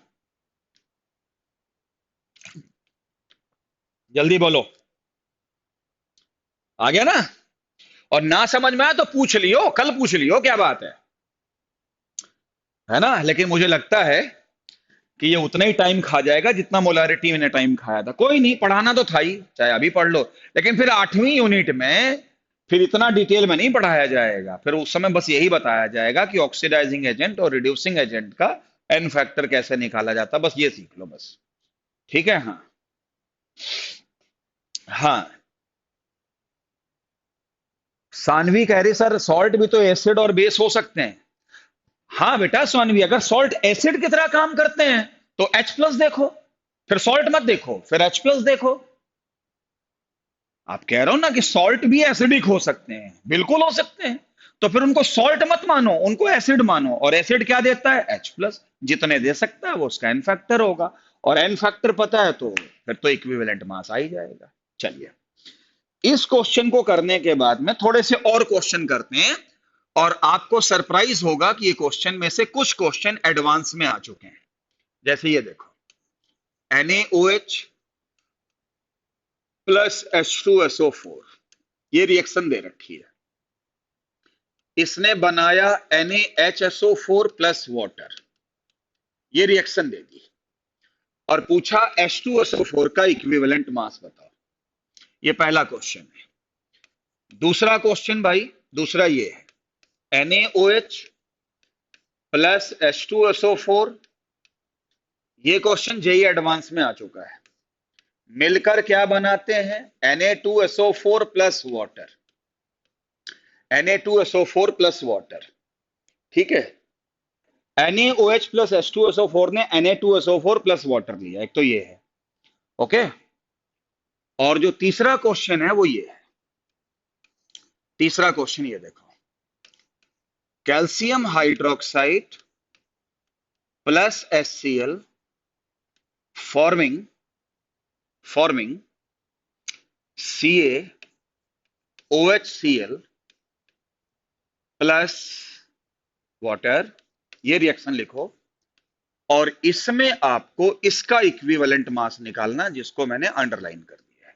S1: जल्दी बोलो। आ गया ना? और ना समझ में आया तो पूछ लियो, कल पूछ लियो, क्या बात है ना? लेकिन मुझे लगता है कि ये उतना ही टाइम खा जाएगा जितना मोलारिटी ने टाइम खाया था। कोई नहीं, पढ़ाना तो था ही, चाहे अभी पढ़ लो, लेकिन फिर 8वीं यूनिट में फिर इतना डिटेल में नहीं पढ़ाया जाएगा। फिर उस समय बस यही बताया जाएगा कि ऑक्सीडाइजिंग एजेंट और रिड्यूसिंग एजेंट का एन फैक्टर कैसे निकाला जाता, बस ये सीख लो बस। ठीक है? हाँ। हाँ, सानवी कह रही सर सॉल्ट भी तो एसिड और बेस हो सकते हैं। हाँ बेटा सानवी, अगर सॉल्ट एसिड की तरह काम करते हैं तो H प्लस देखो, फिर सॉल्ट मत देखो, फिर H प्लस देखो। आप कह रहे हो ना कि सॉल्ट भी एसिडिक हो सकते हैं, बिल्कुल हो सकते हैं। तो फिर उनको सॉल्ट मत मानो, उनको एसिड मानो। और एसिड क्या देता है? H plus. जितने दे सकता है वो उसका एन फैक्टर होगा, और एन फैक्टर पता है तो फिर तो इक्विवेलेंट मास आ ही जाएगा। चलिए, इस क्वेश्चन को करने के बाद में थोड़े से और क्वेश्चन करते हैं, और आपको सरप्राइज होगा कि ये क्वेश्चन में से कुछ क्वेश्चन एडवांस में आ चुके हैं। जैसे ये देखो, NaOH प्लस H2SO4, ये रिएक्शन दे रखी है। इसने बनाया NaHSO4 प्लस वाटर, ये रिएक्शन दे दी, और पूछा H2SO4 का इक्विवेलेंट मास बताओ। ये पहला क्वेश्चन है। दूसरा क्वेश्चन भाई, दूसरा ये है, NaOH प्लस H2SO4, ये क्वेश्चन जेई एडवांस में आ चुका है। मिलकर क्या बनाते हैं? Na2SO4 plus water, Na2SO4 plus water. ठीक है, NaOH प्लस H2SO4 ने Na2SO4 प्लस वाटर लिया, एक तो ये है। ओके, और जो तीसरा क्वेश्चन है वो ये है। तीसरा क्वेश्चन ये देखो, calcium hydroxide plus HCl forming CaOHCl plus water, ये रिएक्शन लिखो, और इसमें आपको इसका इक्विवेलेंट मास निकालना, जिसको मैंने अंडरलाइन कर दिया है।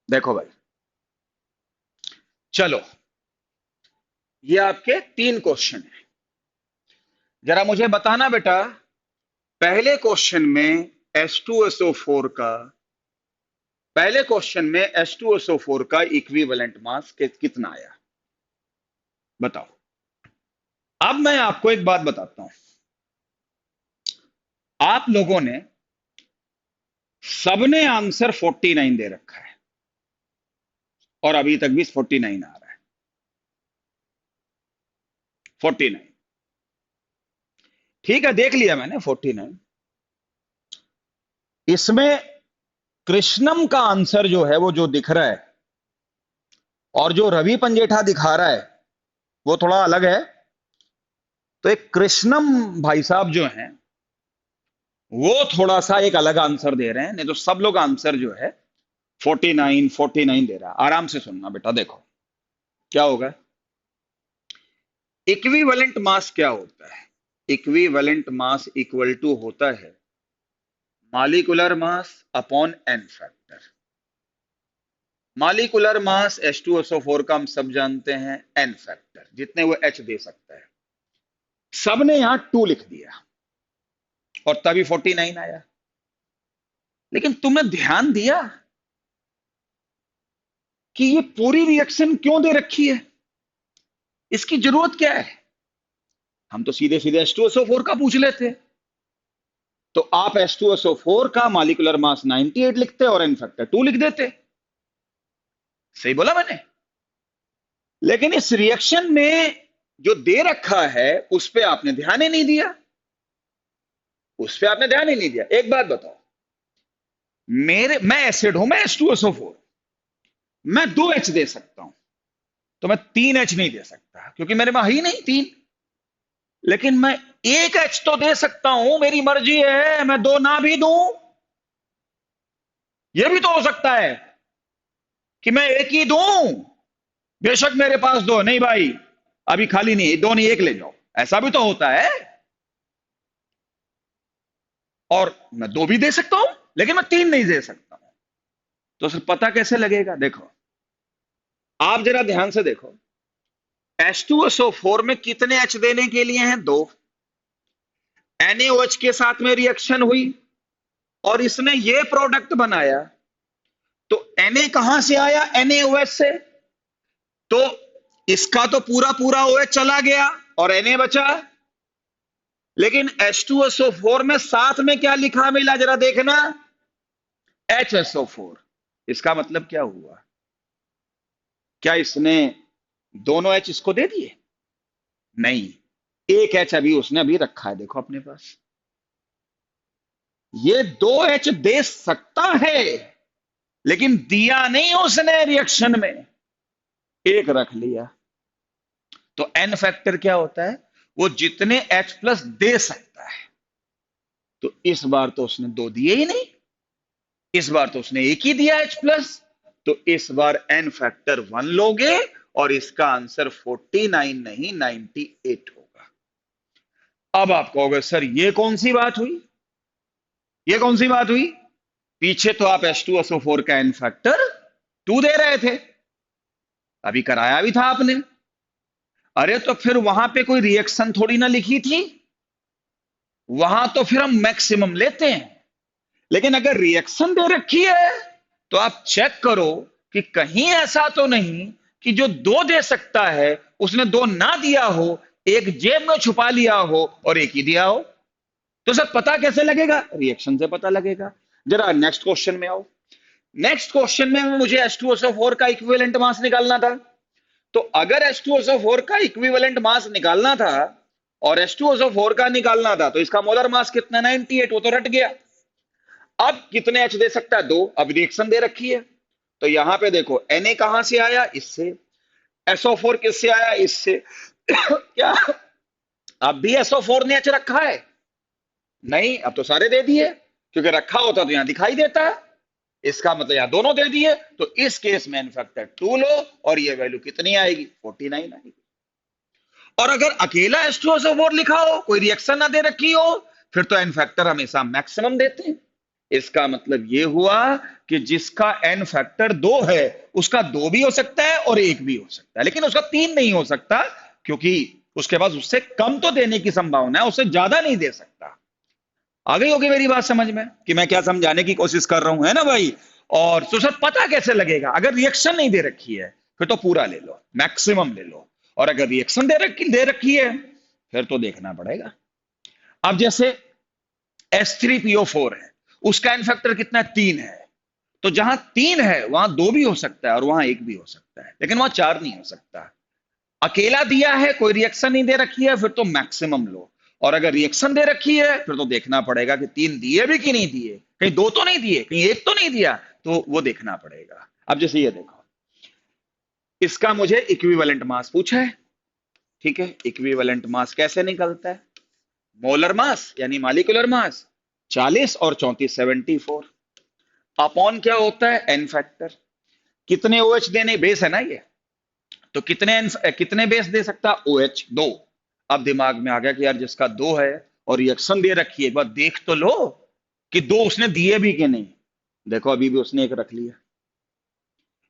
S1: देखो भाई, चलो, ये आपके 3 क्वेश्चन हैं। जरा मुझे बताना बेटा, पहले क्वेश्चन में H2SO4 का पहले क्वेश्चन में H2SO4 का इक्विवेलेंट मास कितना आया, बताओ। अब मैं आपको एक बात बताता हूं, आप लोगों ने सबने आंसर 49 दे रखा है, और अभी तक भी 49 आ रहा है। 49, ठीक है, देख लिया मैंने 49। इसमें कृष्णम का आंसर जो है वो जो दिख रहा है, और जो रवि पंजेठा दिखा रहा है वो थोड़ा अलग है। तो एक कृष्णम भाई साहब जो हैं वो थोड़ा सा एक अलग आंसर दे रहे हैं, नहीं तो सब लोग आंसर जो है 49 दे रहा है। आराम से सुनना बेटा, देखो क्या होगा। इक्विवेलेंट मास क्या होता है? इक्विवेलेंट मास इक्वल टू होता है molecular mass upon n factor. Molecular mass H2SO4 का हम सब जानते हैं, एन फैक्टर, जितने वो H दे सकता है। सबने यहां 2 लिख दिया, और तभी 49 आया। लेकिन तुमने ध्यान दिया कि ये पूरी रिएक्शन क्यों दे रखी है? इसकी जरूरत क्या है? हम तो सीधे सीधे H2SO4 का पूछ लेते। तो आप H2SO4 का मॉलिक्यूलर मास 98 लिखते और एन फैक्टर 2 लिख देते। सही बोला मैंने? लेकिन इस रिएक्शन में जो दे रखा है उस पे आपने ध्यान ही नहीं दिया। एक बात बताओ, मैं एसिड हूं, मैं H2SO4, मैं 2H दे सकता हूं, तो मैं 3H नहीं दे सकता क्योंकि मेरे में ही नहीं 3। लेकिन मैं 1H तो दे सकता हूं, मेरी मर्जी है, मैं 2 ना भी दूं, यह भी तो हो सकता है। कि मैं एक ही दूं, बेशक मेरे पास दो, नहीं भाई अभी खाली नहीं, दो नहीं एक ले जाओ, ऐसा भी तो होता है। और मैं दो भी दे सकता हूं लेकिन मैं तीन नहीं दे सकता हूं। तो सर पता कैसे लगेगा? देखो, आप जरा ध्यान से देखो, H2SO4 में कितने H देने के लिए हैं? दो। NaOH के साथ में रिएक्शन हुई और इसने ये प्रोडक्ट बनाया, तो Na कहां से आया? NaOH से। तो इसका तो पूरा पूरा OH चला गया और Na बचा। लेकिन H2SO4 में साथ में क्या लिखा मिला, जरा देखना, HSO4। इसका मतलब क्या हुआ? क्या इसने दोनों H इसको दे दिए? नहीं, एक H अभी उसने अभी रखा है, देखो अपने पास। ये दो H दे सकता है लेकिन दिया नहीं उसने रिएक्शन में, एक रख लिया। तो N फैक्टर क्या होता है? वो जितने H प्लस दे सकता है। तो इस बार तो उसने दो दिए ही नहीं, इस बार तो उसने एक ही दिया H प्लस। तो इस बार N फैक्टर 1 लोगे और इसका आंसर 49 नहीं 98 होगा। अब आप कहोगे सर ये कौन सी बात हुई, ये कौन सी बात हुई? पीछे तो आप H2SO4 का N फैक्टर 2 दे रहे थे, अभी कराया भी था आपने। अरे तो फिर वहां पे कोई रिएक्शन थोड़ी ना लिखी थी, वहां तो फिर हम मैक्सिमम लेते हैं। लेकिन अगर रिएक्शन दे रखी है तो आप चेक करो कि कहीं ऐसा तो नहीं कि जो दो दे सकता है उसने दो ना दिया हो, एक जेब में छुपा लिया हो और एक ही दिया हो। तो सर पता कैसे लगेगा? रिएक्शन से पता लगेगा। जरा नेक्स्ट क्वेश्चन में आओ। नेक्स्ट क्वेश्चन में मुझे H2SO4 का इक्विवेलेंट मास निकालना था। तो अगर H2SO4 का इक्विवेलेंट मास निकालना था और H2SO4 का निकालना था तो इसका मोलर मास कितना? 98, वो तो रट गया। अब कितने H दे सकता है? दो। अब रिएक्शन दे रखी है, तो यहां पे देखो Na कहां से आया? इससे। SO4 किससे आया? इससे। क्या अब भी SO4 ने H रखा है? नहीं, अब तो सारे दे दिए, क्योंकि रखा होता तो यहां दिखाई देता है। इसका मतलब यहां दोनों दे दिए, तो इस केस में N फैक्टर 2 लो और ये वैल्यू कितनी आएगी? 49 आएगी। और अगर अकेला H2SO4 लिखा हो, कोई रिएक्शन ना दे रखी हो, फिर तो N फैक्टर हमेशा मैक्सिमम देते हैं। इसका मतलब ये हुआ कि जिसका N फैक्टर 2 है उसका 2 भी हो सकता है और 1 भी हो सकता है, लेकिन उसका 3 नहीं हो सकता, क्योंकि उसके पास उससे कम तो देने की संभावना है, उससे ज्यादा नहीं दे सकता। आ गई होगी मेरी बात समझ में कि मैं क्या समझाने की कोशिश कर रहा हूं, है ना भाई? और तो सर पता कैसे लगेगा? अगर रिएक्शन नहीं दे रखी है फिर तो पूरा ले लो, मैक्सिमम ले लो। और अगर रिएक्शन दे रखी है फिर तो देखना पड़ेगा। अब जैसे H3PO4 है, उसका N फैक्टर कितना है? 3 है। तो जहां 3 है वहां 2 भी हो सकता है और वहां 1 भी हो सकता है, लेकिन वहां 4 नहीं हो सकता। अकेला दिया है, कोई रिएक्शन नहीं दे रखी है, फिर तो मैक्सिमम लो। और अगर रिएक्शन दे रखी है फिर तो देखना पड़ेगा कि 3 दिए भी कि नहीं दिए, कहीं 2 तो नहीं दिए, कहीं 1 तो नहीं दिया, तो वो देखना पड़ेगा। अब जैसे ये देखो, इसका मुझे इक्विवेलेंट मास पूछा है, ठीक है? इक्विवेलेंट मास कैसे निकलता है? मोलर मास यानी मॉलिक्यूलर मास 40 और 34 74 अपॉन क्या होता है? N factor. कितने OH देने? बेस है ना ये, तो कितने बेस दे सकता? OH 2। अब दिमाग में आ गया कि यार जिसका 2 है और रिएक्शन दे रखी है, एक बार देख तो लो कि 2 उसने दिए भी कि नहीं। देखो अभी भी उसने एक रख लिया।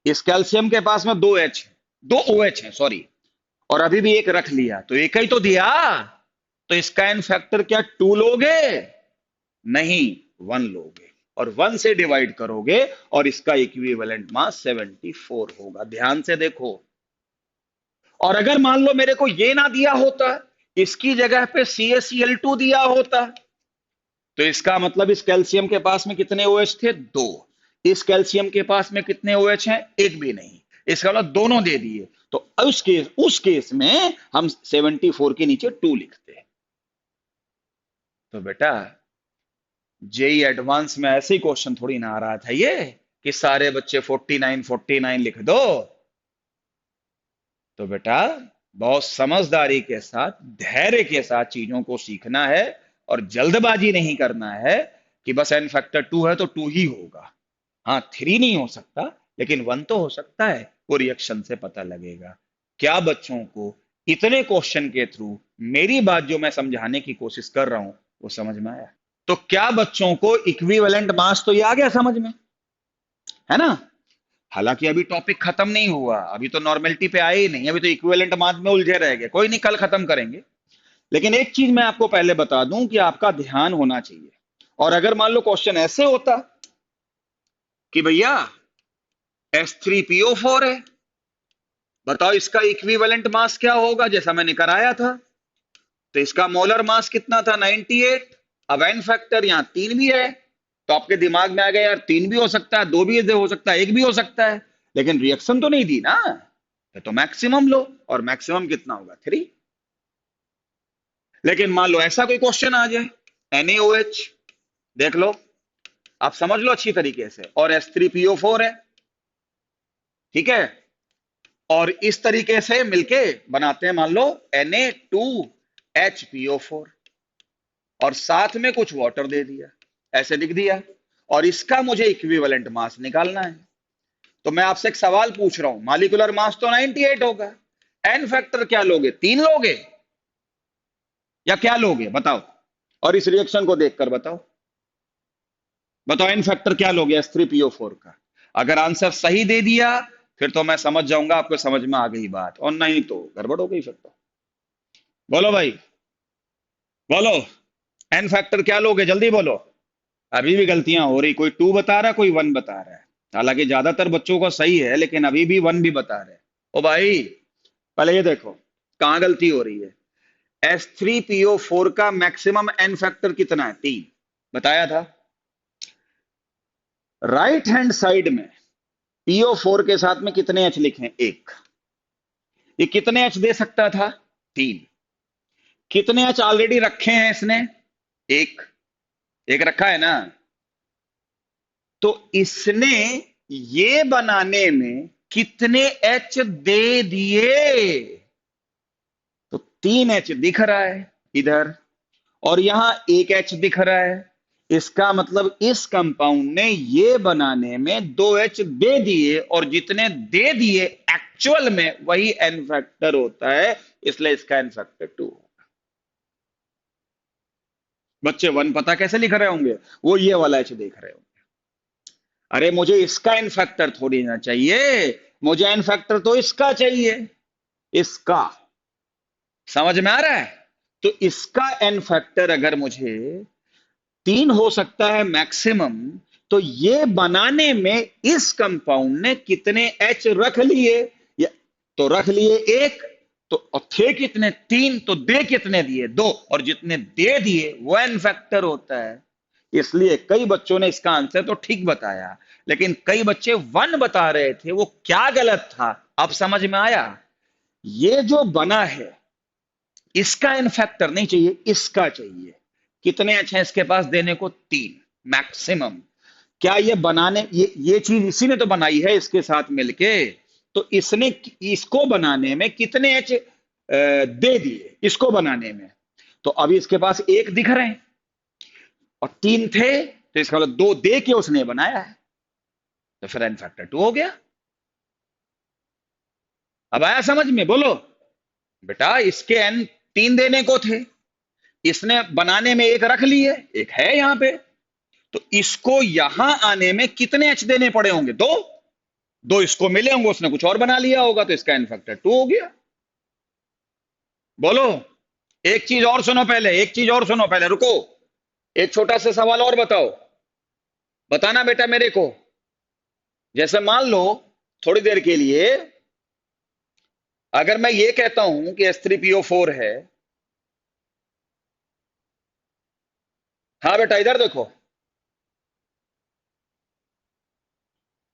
S1: इस कैल्शियम के पास में 2 H, 2 OH है सॉरी, और अभी भी एक रख लिया, तो एक ही तो दिया। तो इसका एन फैक्टर क्या 2 लोगे? नहीं, 1 लोगे और 1 से डिवाइड करोगे और इसका इक्विवेलेंट मास 74 होगा। ध्यान से देखो। और अगर मान लो मेरे को ये ना दिया होता, इसकी जगह पे CaCl2 दिया होता, तो इसका मतलब इस कैल्शियम के पास में कितने OH थे? 2। इस कैल्शियम के पास में कितने OH हैं? एक भी नहीं। इसका मतलब दोनों दे दिए, तो उस केस में हम 74 के नीचे 2 लिखते हैं। तो बेटा जेई एडवांस में ऐसे ही क्वेश्चन थोड़ी ना आ रहा था ये कि सारे बच्चे 49 49 लिख दो। तो बेटा बहुत समझदारी के साथ, धैर्य के साथ चीजों को सीखना है और जल्दबाजी नहीं करना है कि बस एन फैक्टर 2 है तो 2 ही होगा। हाँ 3 नहीं हो सकता, लेकिन 1 तो हो सकता है, वो रिएक्शन से पता लगेगा। क्या बच्चों को इतने क्वेश्चन के थ्रू मेरी बात जो मैं समझाने की कोशिश कर रहा हूं वो समझ में आया? तो क्या बच्चों को इक्विवेलेंट मास तो ये आ गया समझ में, है ना? हालांकि अभी टॉपिक खत्म नहीं हुआ, अभी तो नॉर्मेलिटी पे आए ही नहीं, अभी तो इक्विवेलेंट मास में उलझे रह गए। कोई नहीं, कल खत्म करेंगे। लेकिन एक चीज मैं आपको पहले बता दूं कि आपका ध्यान होना चाहिए। और अगर मान लो क्वेश्चन ऐसे होता कि भैया H3PO4 है, बताओ इसका इक्विवेलेंट मास क्या होगा, जैसा मैंने कराया था। तो इसका मोलर मास कितना था? 98। अब एन फैक्टर यहां 3 भी है, तो आपके दिमाग में आ गया यार 3 भी हो सकता है, 2 भी हो सकता है, 1 भी हो सकता है, लेकिन रिएक्शन तो नहीं दी ना। तो मैक्सिमम लो, और मैक्सिमम कितना होगा? 3। लेकिन मान लो ऐसा कोई क्वेश्चन आ जाए, NaOH, देख लो, आप समझ लो अच्छी तरीके से, और H3PO4 है, ठीक है, और इस तरीके से मिलके बनाते हैं मान लो Na2HPO4, और साथ में कुछ वाटर दे दिया, ऐसे लिख दिया, और इसका मुझे इक्विवेलेंट मास निकालना है। तो मैं आपसे एक सवाल पूछ रहा हूं, मॉलिक्यूलर मास तो 98 होगा, एन फैक्टर क्या लोगे? 3 लोगे या क्या लोगे बताओ? और इस रिएक्शन को देखकर बताओ, बताओ एन फैक्टर क्या लोगे H3PO4 का? अगर आंसर सही दे दिया फिर तो मैं समझ जाऊंगा आपको समझ में आ गई बात, और नहीं तो गड़बड़ हो गई फिर तो। बोलो भाई, बोलो, एन फैक्टर क्या लोगे? जल्दी बोलो। अभी भी गलतियां हो रही, कोई 2 बता रहा है, कोई 1 बता रहा है। हालांकि ज्यादातर बच्चों का सही है, लेकिन अभी भी 1 भी बता रहे हैं। ओ भाई, पहले ये देखो कहां गलती हो रही है। H3PO4 का मैक्सिमम एन फैक्टर कितना है? 3 बताया था। राइट हैंड साइड में PO4 के साथ में कितने एच लिखे? 1। ये कितने एच दे सकता था? 3। कितने एच ऑलरेडी रखे हैं इसने? 1। 1 रखा है ना? तो इसने ये बनाने में कितने एच दे दिए? तो 3 एच दिख रहा है इधर, और यहां 1 एच दिख रहा है। इसका मतलब इस कंपाउंड ने ये बनाने में 2 एच दे दिए, और जितने दे दिए एक्चुअल में वही एन फैक्टर होता है, इसलिए इसका एन फैक्टर 2। बच्चे 1 पता कैसे लिख रहे होंगे? वो ये वाला एच देख रहे होंगे। अरे मुझे इसका एन फैक्टर थोड़ी ना चाहिए, मुझे एन फैक्टर तो इसका चाहिए, इसका। समझ में आ रहा है? तो इसका एन फैक्टर अगर मुझे 3 हो सकता है मैक्सिमम, तो ये बनाने में इस कंपाउंड ने कितने एच रख लिए? या तो रख लिए 1, तो और थे कितने? 3, तो दे कितने दिए? 2, और जितने दे दिए वो एन फैक्टर होता है। इसलिए कई बच्चों ने इसका आंसर तो ठीक बताया, लेकिन कई बच्चे 1 बता रहे थे। वो क्या गलत था अब समझ में आया? ये जो बना है इसका एन फैक्टर नहीं चाहिए, इसका चाहिए। कितने एच हैं इसके पास देने को? 3 मैक्सिमम। क्या ये बनाने, ये चीज इसी ने तो बनाई है इसके साथ मिलके, तो इसने इसको बनाने में कितने एच दे दिए इसको बनाने में? तो अभी इसके पास 1 दिख रहे हैं और 3 थे, तो इसका मतलब 2 दे के उसने बनाया है, तो फिर एन फैक्टर 2 हो गया। अब आया समझ में? बोलो बेटा, इसके एन 3 देने को थे, इसने बनाने में 1 रख लिए, 1 है यहां पे, तो इसको यहां आने में कितने एच देने पड़े होंगे? 2। 2 इसको मिले होंगे, उसने कुछ और बना लिया होगा, तो इसका एन फैक्टर 2 हो गया। बोलो, एक चीज और सुनो पहले, एक चीज और सुनो पहले, रुको। एक छोटा सा सवाल और बताओ, बताना बेटा मेरे को। जैसे मान लो थोड़ी देर के लिए अगर मैं ये कहता हूं कि H3PO4 है, हाँ बेटा इधर देखो,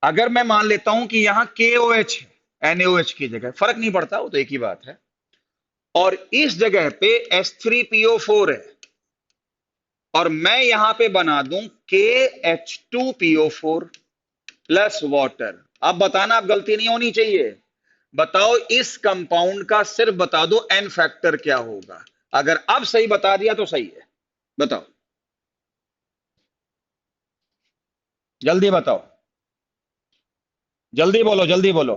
S1: अगर मैं मान लेता हूं कि यहां KOH है, NaOH की जगह, फर्क नहीं पड़ता, वो तो एक ही बात है, और इस जगह पे H3PO4 है, और मैं यहां पे बना दूं KH2PO4 प्लस वाटर। अब बताना, अब गलती नहीं होनी चाहिए। बताओ इस कंपाउंड का सिर्फ बता दो एन फैक्टर क्या होगा। अगर अब सही बता दिया तो सही है, बताओ जल्दी बताओ। जल्दी बोलो जल्दी बोलो।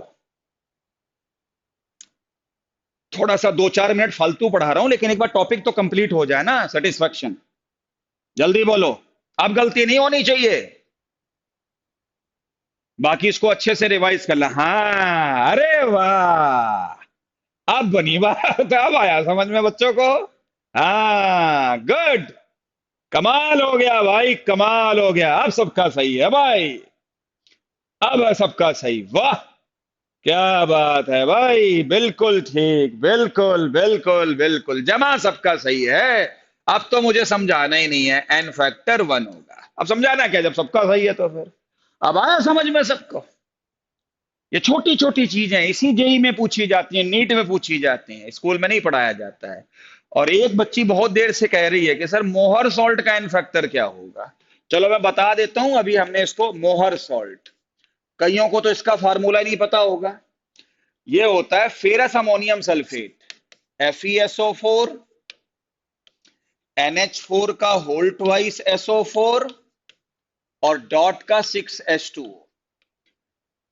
S1: थोड़ा सा 2-4 मिनट फालतू पढ़ा रहा हूं, लेकिन एक बार टॉपिक तो कंप्लीट हो जाए ना, सेटिस्फेक्शन। जल्दी बोलो। अब गलती नहीं होनी चाहिए। बाकी इसको अच्छे से रिवाइज कर ला। हाँ, अरे वाह, अब बनी बात, अब आया समझ में बच्चों को। हाँ, गुड। कमाल हो गया भाई, कमाल हो गया, अब सबका सही है भाई। अब है सबका सही, वाह। क्या बात है भाई, बिल्कुल ठीक, बिल्कुल बिल्कुल बिल्कुल, जमा सबका सही है। अब तो मुझे समझाना ही नहीं है, एन फैक्टर 1 होगा। अब समझाना क्या, जब सबका सही है तो फिर अब आया समझ में सबको। ये छोटी छोटी चीजें इसी जेई में पूछी जाती हैं, नीट में पूछी जाती हैं, स्कूल में नहीं पढ़ाया जाता है। और एक बच्ची बहुत देर से कह रही है कि सर मोहर सॉल्ट का एन फैक्टर क्या होगा। चलो मैं बता देता हूं, अभी हमने इसको मोहर सॉल्ट, कईयों को तो इसका फार्मूला ही नहीं पता होगा। ये होता है ferrous ammonium sulphate, FeSO4, NH4 का होल ट्वाइस SO4 और डॉट का 6H2O।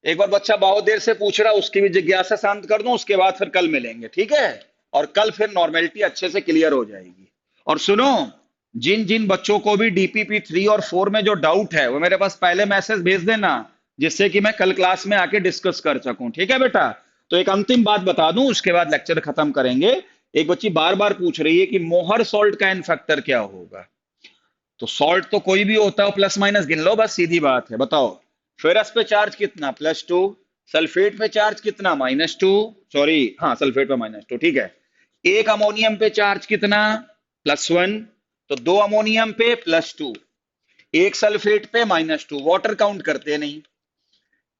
S1: एक बार बच्चा बहुत देर से पूछ रहा, उसकी भी जिज्ञासा शांत कर दूं, उसके बाद फिर कल मिलेंगे, ठीक है। और कल फिर नॉर्मेलिटी अच्छे से क्लियर हो जाएगी। और सुनो, जिन जिन बच्चों को भी DPP 3 और 4 में जो डाउट है, वो मेरे पास पहले मैसेज भेज देना, जिससे कि मैं कल क्लास में आके डिस्कस कर सकूं, ठीक है बेटा। तो एक अंतिम बात बता दूं, उसके बाद लेक्चर खत्म करेंगे। एक बच्ची बार बार पूछ रही है कि मोहर सॉल्ट का एन फैक्टर क्या होगा। तो सॉल्ट तो कोई भी होता है, प्लस माइनस गिन लो, बस सीधी बात है। बताओ, फेरस पे चार्ज कितना, +2। सल्फेट पे चार्ज कितना, -2। सॉरी, हाँ सल्फेट पे -2, ठीक है। एक अमोनियम पे चार्ज कितना, +1। तो दो अमोनियम पे +2, एक सल्फेट पे -2। वाटर काउंट करते नहीं।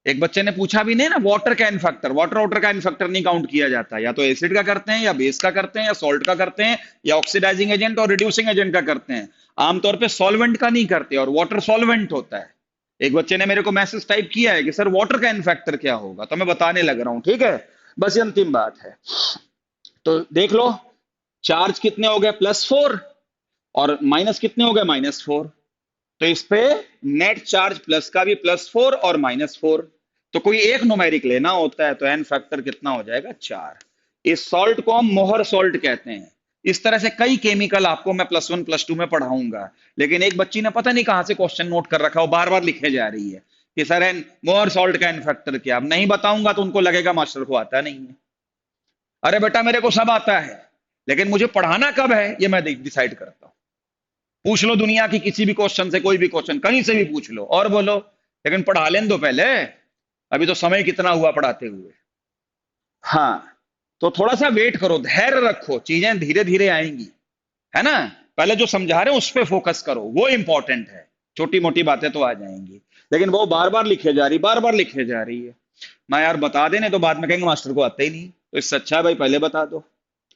S1: एक बच्चे ने पूछा भी नहीं ना, वाटर का इनफैक्टर, वाटर वाटर का इनफैक्टर नहीं काउंट किया जाता, या तो एसिड का करते हैं, या बेस का करते हैं, या सॉल्ट का करते हैं, या ऑक्सीडाइजिंग एजेंट और रिड्यूसिंग एजेंट का करते हैं। आमतौर पे सॉल्वेंट का नहीं करते, और वाटर सॉल्वेंट होता है। एक बच्चे ने मेरे को मैसेज टाइप किया है कि सर वाटर का इनफैक्टर क्या होगा, तो मैं बताने लग रहा हूं, ठीक है। बस ये अंतिम बात है। तो देख लो, चार्ज कितने हो गए, +4, और माइनस कितने हो गए, -4। तो इस पे नेट चार्ज प्लस का भी +4 और -4। तो कोई एक न्यूमेरिक लेना होता है, तो एन फैक्टर कितना हो जाएगा, 4। इस सॉल्ट को हम मोहर सॉल्ट कहते हैं। इस तरह से कई केमिकल आपको मैं +1 +2 में पढ़ाऊंगा। लेकिन एक बच्ची ने पता नहीं कहां से क्वेश्चन नोट कर रखा, वो बार बार लिखे जा रही है कि सर एन मोहर सॉल्ट का एन फैक्टर क्या। अब नहीं बताऊंगा तो उनको लगेगा मास्टर को आता नहीं है। अरे बेटा, मेरे को सब आता है, लेकिन मुझे पढ़ाना कब है ये मैं डिसाइड करता हूं। पूछ लो दुनिया की किसी भी क्वेश्चन से, कोई भी क्वेश्चन कहीं से भी पूछ लो और बोलो, लेकिन पढ़ा लेने दो पहले। अभी तो समय कितना हुआ पढ़ाते हुए। हाँ, तो थोड़ा सा वेट करो, धैर्य रखो, चीजें धीरे धीरे आएंगी, है ना। पहले जो समझा रहे हैं उस पर फोकस करो, वो इंपॉर्टेंट है। छोटी मोटी बातें तो आ जाएंगी, लेकिन वो बार बार लिखे जा रही, बार बार लिखे जा रही है। मैं यार बता देने तो बाद में कहेंगे मास्टर को आता ही नहीं, तो इससे अच्छा है भाई पहले बता दो,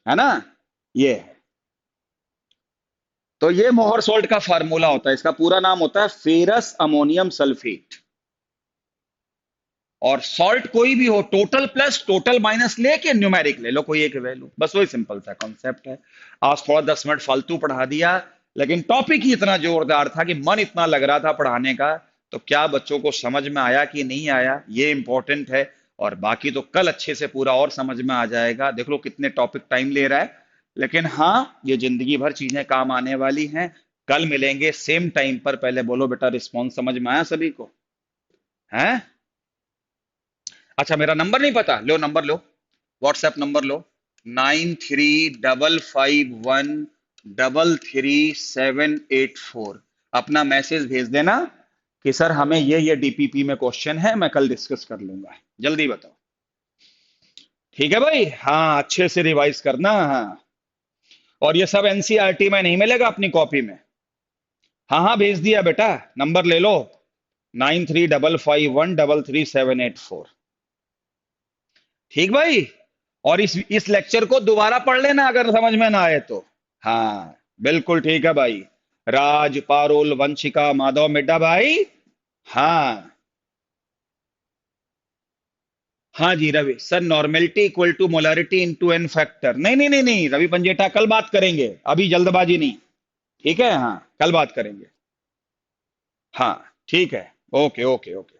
S1: है ना। ये है। तो ये मोहर सॉल्ट का फार्मूला होता है, इसका पूरा नाम होता है फेरस अमोनियम सल्फेट। और सॉल्ट कोई भी हो, टोटल प्लस टोटल माइनस लेके न्यूमेरिक ले लो, कोई एक वैल्यू, बस वही सिंपल सा कॉन्सेप्ट है। आज थोड़ा 10 मिनट फालतू पढ़ा दिया, लेकिन टॉपिक ही इतना जोरदार था कि मन इतना लग रहा था पढ़ाने का। तो क्या बच्चों को समझ में आया कि नहीं आया, ये इंपॉर्टेंट है। और बाकी तो कल अच्छे से पूरा और समझ में आ जाएगा। देख लो कितने टॉपिक टाइम ले रहा है, लेकिन हाँ, ये जिंदगी भर चीजें काम आने वाली हैं। कल मिलेंगे सेम टाइम पर। पहले बोलो बेटा, रिस्पॉन्स समझ में आया सभी को, है। अच्छा, मेरा नंबर नहीं पता, लो नंबर लो, व्हाट्सएप नंबर लो, 9355133784। अपना मैसेज भेज देना कि सर हमें ये DPP में क्वेश्चन है, मैं कल डिस्कस कर लूंगा। जल्दी बताओ, ठीक है भाई। हाँ, अच्छे से रिवाइज करना, हाँ। और ये सब NCERT में नहीं मिलेगा अपनी कॉपी में। हाँ हाँ, भेज दिया बेटा, नंबर ले लो, 9355133784। ठीक भाई। और इस लेक्चर को दोबारा पढ़ लेना अगर समझ में ना आए तो। हाँ, बिल्कुल ठीक है भाई। राज, पारुल, वंशिका, माधव, मिड्डा भाई। हाँ, हाँ जी Ravi sir, normality equal to molarity into n factor. नहीं नहीं नहीं नहीं रवि पंजेटा, कल बात करेंगे, अभी जल्दबाजी नहीं। ठीक है, हाँ कल बात करेंगे। हाँ ठीक है, ओके ओके ओके।